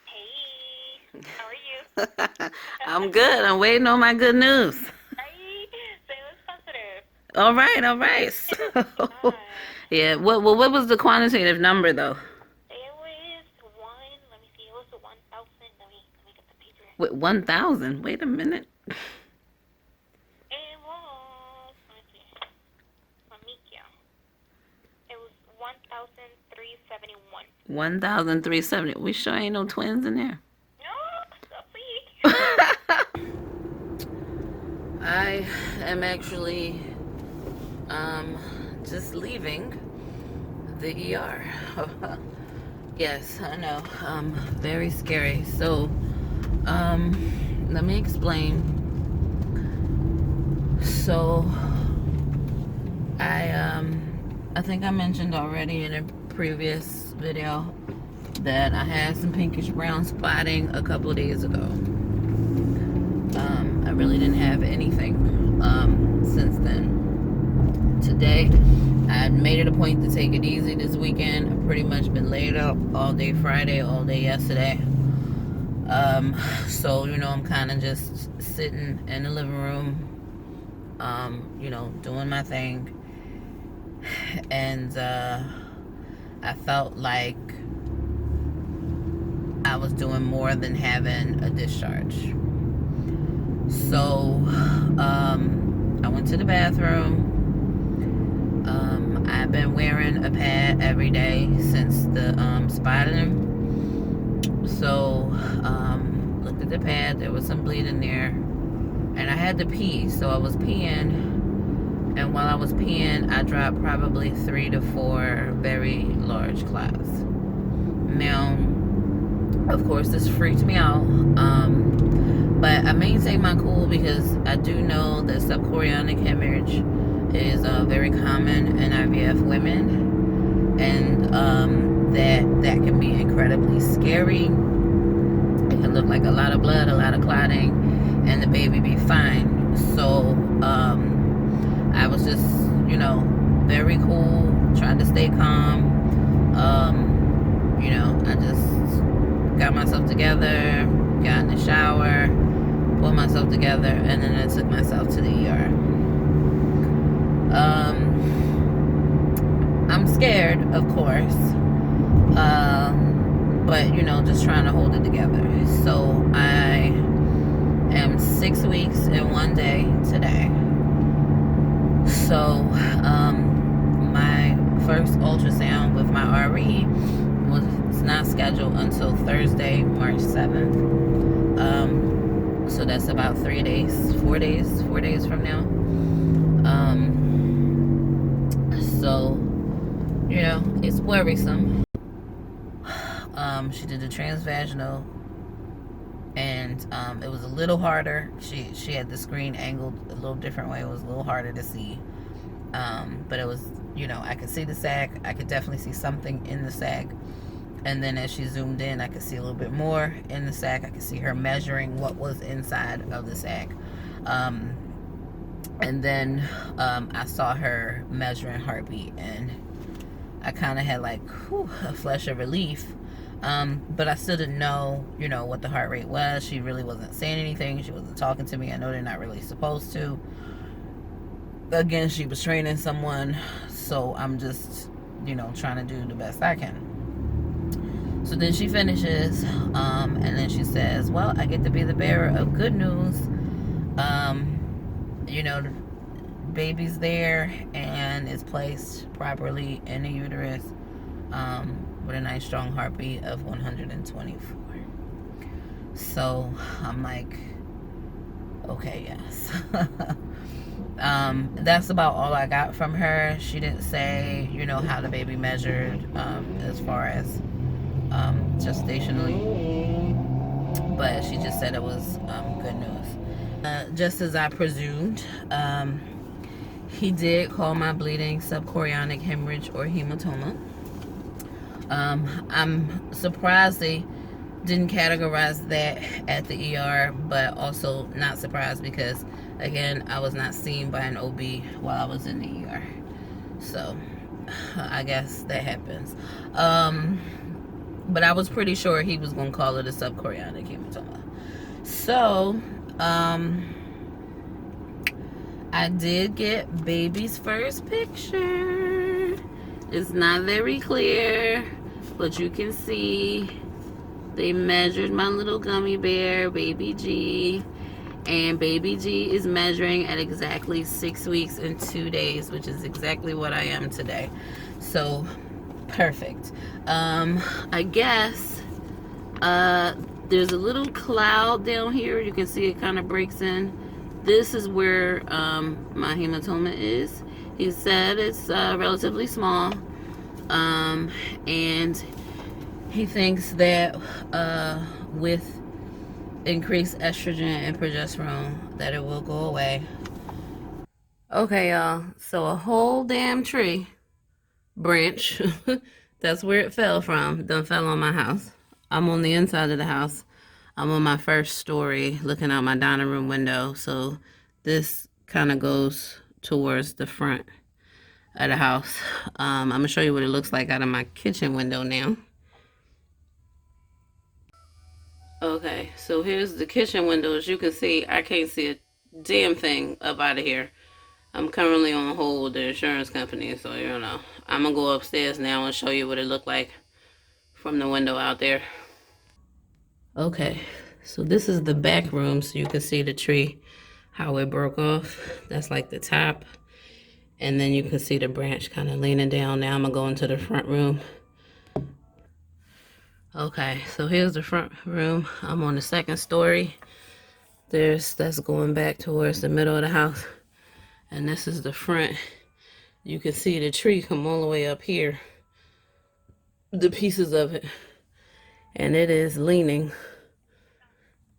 Speaker 6: Hey, how are you?
Speaker 5: I'm good. I'm waiting on my good news.
Speaker 6: Hey, say what's positive.
Speaker 5: All right. So, yeah. What was the quantitative number though?
Speaker 6: It was one. Let me see. It was 1,000. Let me get the paper.
Speaker 5: Wait, 1,000. Wait a minute.
Speaker 6: It was. Let me see. Tamikia. It was 1,371.
Speaker 5: 1,370. We sure ain't no twins in there.
Speaker 6: No, sorry.
Speaker 5: I am actually just leaving the ER. Yes, I know. Very scary. So let me explain. So I think I mentioned already in a previous video that I had some pinkish brown spotting a couple of days ago. I really didn't have anything since then. Today, I had made it a point to take it easy this weekend. I've pretty much been laid up all day Friday, all day yesterday. So, I'm kind of just sitting in the living room, doing my thing. And I felt like I was doing more than having a discharge. So I went to the bathroom. I've been wearing a pad every day since the spotting. So looked at the pad, there was some bleeding there, and I had to pee, so I was peeing, and while I was peeing I dropped probably 3 to 4 very large clots. Now of course this freaked me out, but I maintain my cool because I do know that subchorionic hemorrhage is very common in IVF women, and that can be incredibly scary. It can look like a lot of blood, a lot of clotting, and the baby be fine. So I was just, very cool, trying to stay calm. I just got myself together, got in the shower, pulled myself together, and then I took myself to the ER. I'm scared, of course, but just trying to hold it together. So I am 6 weeks and 1 day today. So, my first ultrasound with my RE was not scheduled until Thursday, March 7th. So that's about 4 days from now. So, you know, it's worrisome. She did the transvaginal, and it was a little harder. She had the screen angled a little different way. It was a little harder to see. But it was, you know, I could see the sac. I could definitely see something in the sac. And then as she zoomed in, I could see a little bit more in the sac. I could see her measuring what was inside of the sac. And then I saw her measuring heartbeat, and I kind of had like a flush of relief. But I still didn't know, you know, what the heart rate was. She really wasn't saying anything. She wasn't talking to me. I know they're not really supposed to. Again, she was training someone, so I'm just, you know, trying to do the best I can. So then she finishes, and then she says, well, I get to be the bearer of good news. You know, the baby's there and is placed properly in the uterus, with a nice strong heartbeat of 124. So I'm like, okay, yes. That's about all I got from her. She didn't say, you know, how the baby measured, as far as gestationally, but she just said it was good news. Just as I presumed, he did call my bleeding subchorionic hemorrhage or hematoma. I'm surprised they didn't categorize that at the ER, but also not surprised because, again, I was not seen by an OB while I was in the ER. So I guess that happens. But I was pretty sure he was going to call it a subchorionic hematoma. So, I did get baby's first picture. It's not very clear, but you can see they measured my little gummy bear, baby G. And baby G is measuring at exactly 6 weeks and 2 days, which is exactly what I am today. So, perfect. I guess there's a little cloud down here. You can see it kind of breaks in. This is where my hematoma is. He said it's relatively small, and he thinks that with increased estrogen and progesterone that it will go away. Okay, y'all, so a whole damn tree branch that's where it fell from done fell on my house. I'm on the inside of the house. I'm on my first story looking out my dining room window, so this kind of goes towards the front of the house. I'm gonna show you what it looks like out of my kitchen window now. Okay, so here's the kitchen window. As you can see, I can't see a damn thing up out of here. I'm currently on hold with the insurance company, so you know. I'm gonna go upstairs now and show you what it looked like from the window out there. Okay, so this is the back room, so you can see the tree, how it broke off. That's like the top. And then you can see the branch kind of leaning down. Now I'm gonna go into the front room. Okay, so here's the front room. I'm on the second story. That's going back towards the middle of the house. And this is the front. You can see the tree come all the way up here. The pieces of it. And it is leaning.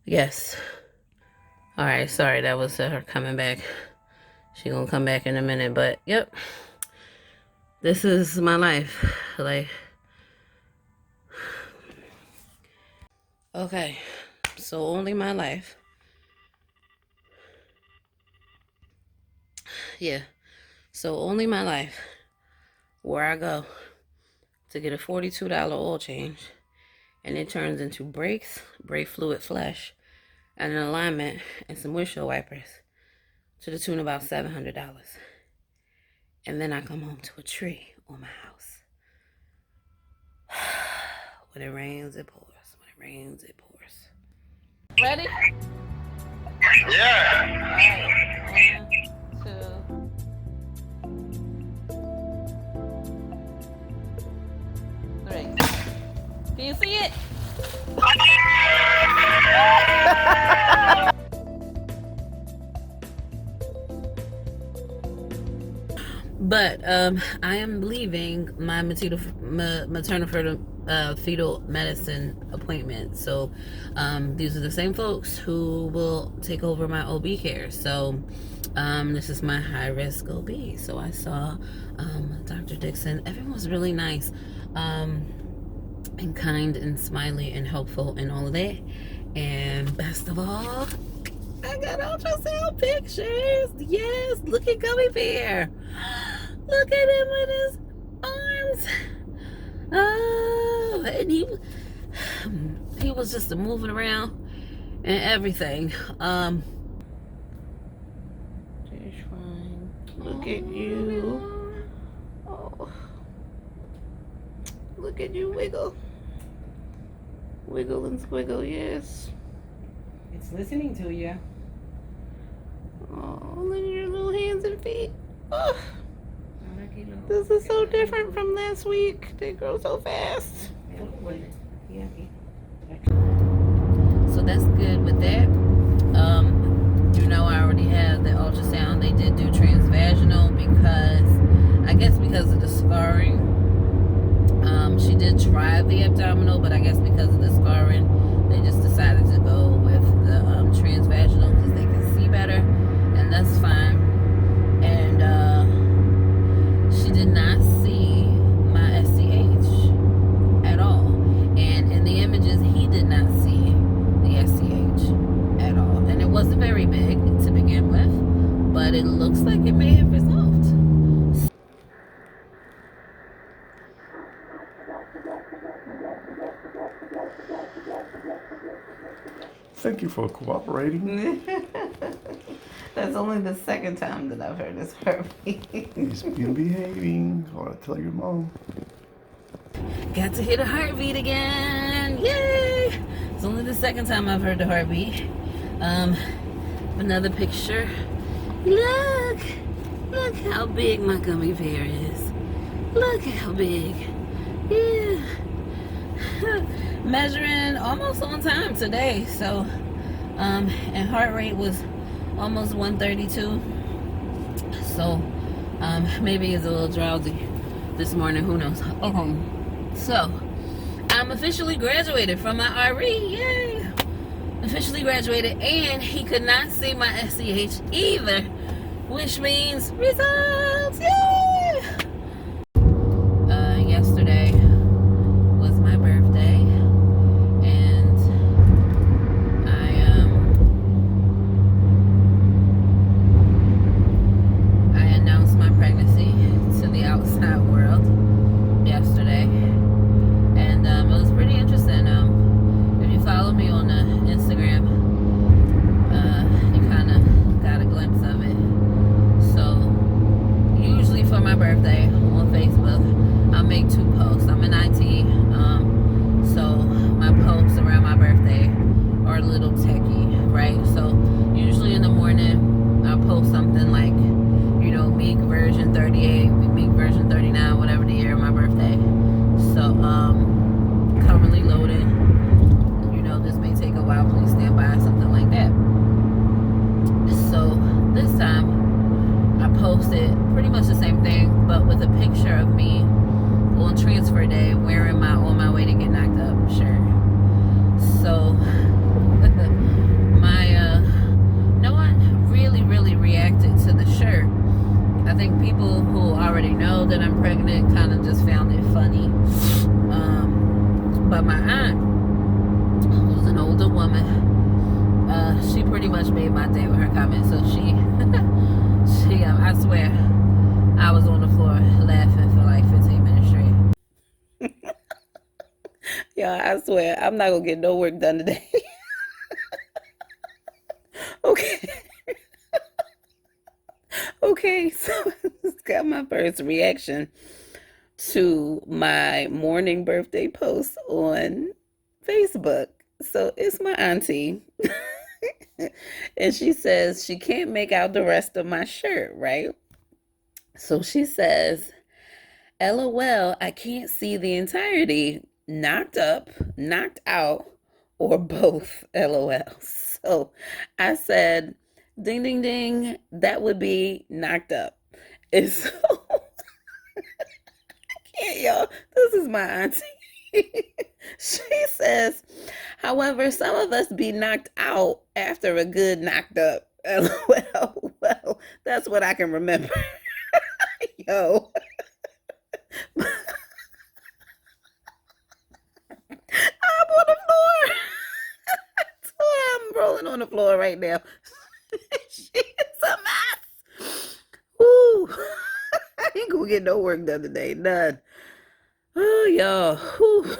Speaker 5: Yes. All right, sorry, that was her coming back. She gonna come back in a minute, but yep. This is my life. Like, okay, so only my life. Yeah, so only my life where I go to get a $42 oil change, and it turns into brakes, brake fluid flush, and an alignment, and some windshield wipers to the tune of about $700. And then I come home to a tree on my house. When it rains, it pours. When it rains, it pours. Ready?
Speaker 3: Can you see it? But I am leaving my maternal fetal medicine appointment. So these are the same folks who will take over my OB care. So this is my high risk OB. So I saw Dr. Dixon. Everyone was really nice and kind and smiley and helpful and all of that. And best of all, I got ultrasound pictures. Yes, look at Gummy Bear. Look at him with his arms. Oh, and he was just moving around and everything. Look at you. Oh, look at you wiggle. Wiggle and squiggle, yes.
Speaker 5: It's listening to you.
Speaker 3: Oh, look at your little hands and feet. Oh, this is so different from last week. They grow so fast. So that's good with that. You know, I already have the ultrasound. They did do transvaginal because, I guess because of the scarring. She did try the abdominal, but I guess because of the scarring, they just decided to go with the transvaginal because they can see better, and that's fine. And she did not see my SCH at all, and in the images, he did not see the SCH at all, and it wasn't very big to begin with, but it looks like it may have resolved.
Speaker 4: Thank you for cooperating.
Speaker 3: That's only the second time that I've heard this heartbeat.
Speaker 4: He's been behaving. Gotta tell your mom.
Speaker 3: Got to hear the heartbeat again. Yay! It's only the second time I've heard the heartbeat. Another picture. Look how big my gummy bear is. Look how big. Yeah. Measuring almost on time today. So, and heart rate was almost 132. So, maybe he's a little drowsy this morning. Who knows? So, I'm officially graduated from my RE. Yay! Officially graduated, and he could not see my SCH either, which means results. Yay! Yesterday was my birthday, and I announced my pregnancy to the outside world yesterday, and it was pretty interesting. If you follow me on Instagram, you kind of got a glimpse of it. So usually for my birthday on Facebook, I'll make 2 posts. I'm in IT, so my posts around my birthday are a little techie, right? So usually in the morning, I'll post something like, you know, Meek version 38, Meek version 39, whatever the year of my birthday. So, currently loading. You know, this may take a while. Please stand by, something like that. So this time, I posted pretty much the same thing, but with a picture of me on transfer day wearing my on my way to get knocked up shirt. So no one really reacted to the shirt. I think people who already know that I'm pregnant kind of just found it funny. But my aunt, who's an older woman, she pretty much made my day with her comments. So she I swear, I was on the floor laughing for like 15 minutes straight. Yeah, I swear, I'm not gonna get no work done today. Okay. Okay, so this got my first reaction to my morning birthday post on Facebook. So it's my auntie.
Speaker 5: And she says she can't make out the rest of my shirt, right? So she says, LOL, I can't see the entirety. Knocked up, knocked out, or both. LOL. So I said, ding, ding, ding. That would be knocked up. And so, I can't, y'all. This is my auntie. She says, however, some of us be knocked out after a good knocked up. LOL. Well, that's what I can remember. Yo. I'm on the floor. I'm rolling on the floor right now. She's a mess. Woo. I ain't gonna get no work done today. None. Oh, y'all. Whew.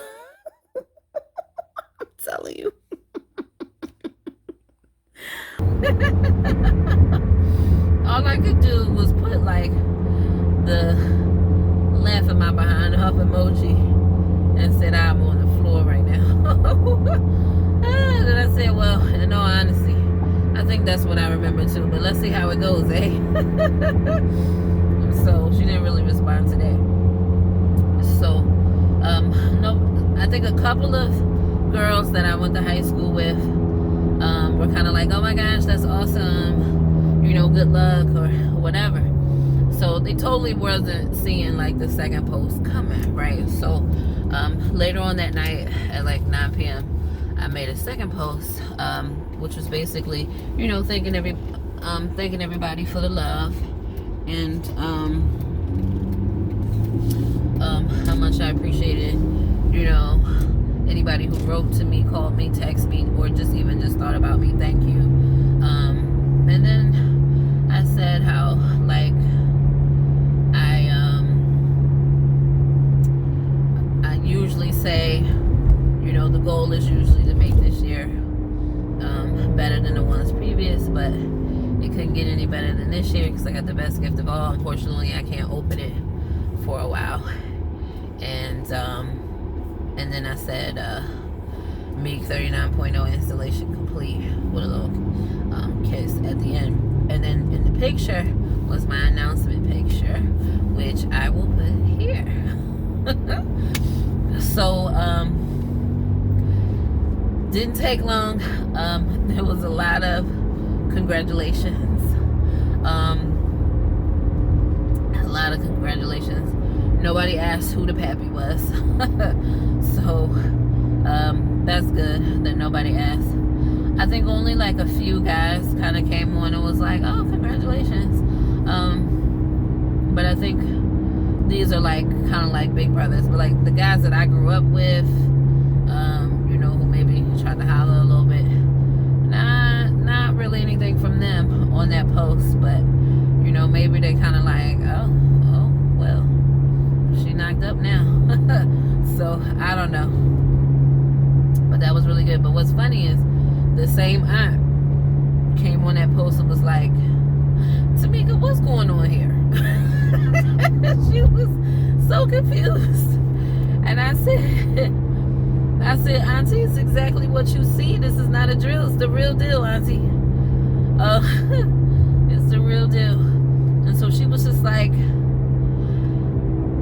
Speaker 5: I'm telling you. All I could do was put like the laughing my behind up emoji and said I'm on the floor right now. And then I said, well, in all honesty, I think that's what I remember too. But let's see how it goes, eh? So she didn't really respond today. So, no, I think a couple of girls that I went to high school with were kind of like, oh my gosh, that's awesome, you know, good luck or whatever. So they totally wasn't seeing like the second post coming, right? So later on that night at like 9 p.m. I made a second post, which was basically, you know, thanking everybody for the love and how much I appreciated, you know, anybody who wrote to me, called me, texted me, or just even just thought about me. Thank you. And then I said how like I usually say, you know, the goal is usually to make this year better than the ones previous, but it couldn't get any better than this year because I got the best gift of all. Unfortunately, I can't open it for a while. And then I said Meek 39.0 installation complete with a little kiss at the end. And then in the picture was my announcement picture, which I will put here. So didn't take long. There was a lot of congratulations. A lot of congratulations. Nobody asked who the pappy was. So that's good that nobody asked. I think only like a few guys kind of came on and was like, oh, congratulations. But I think these are like kind of like big brothers, but like the guys that I grew up with, you know, who maybe tried to holler a little bit, not really anything from them on that post, but you know, maybe they kind of like, oh well, she knocked up now. So I don't know, but that was really good. But what's funny is the same aunt came on that post and was like, Tamika, what's going on here? She was so confused. And I said, Auntie, it's exactly what you see. This is not a drill. It's the real deal, Auntie. It's the real deal. And so she was just like,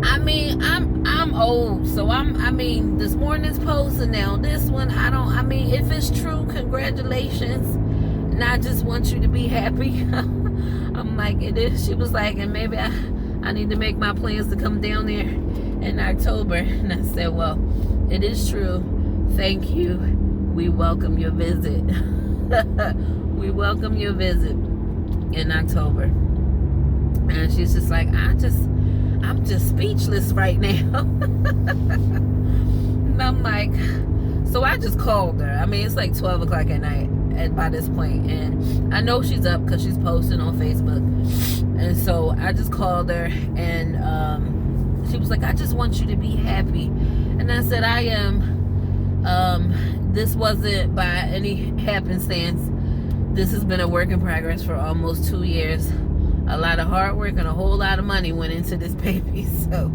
Speaker 5: I mean, I'm old. So I mean, this morning's post and now this one, I mean, if it's true, congratulations. And I just want you to be happy. I'm like, it is. She was like, and maybe I need to make my plans to come down there in October. And I said, well, it is true. Thank you. We welcome your visit. We welcome your visit in October. And she's just like, I'm just speechless right now. And I'm like, so I just called her. I mean, it's like 12 o'clock at night by this point, and I know she's up because she's posting on Facebook. And so I just called her, and she was like, I just want you to be happy. And I said, I am. This wasn't by any happenstance. This has been a work in progress for almost 2 years. A lot of hard work and a whole lot of money went into this baby. So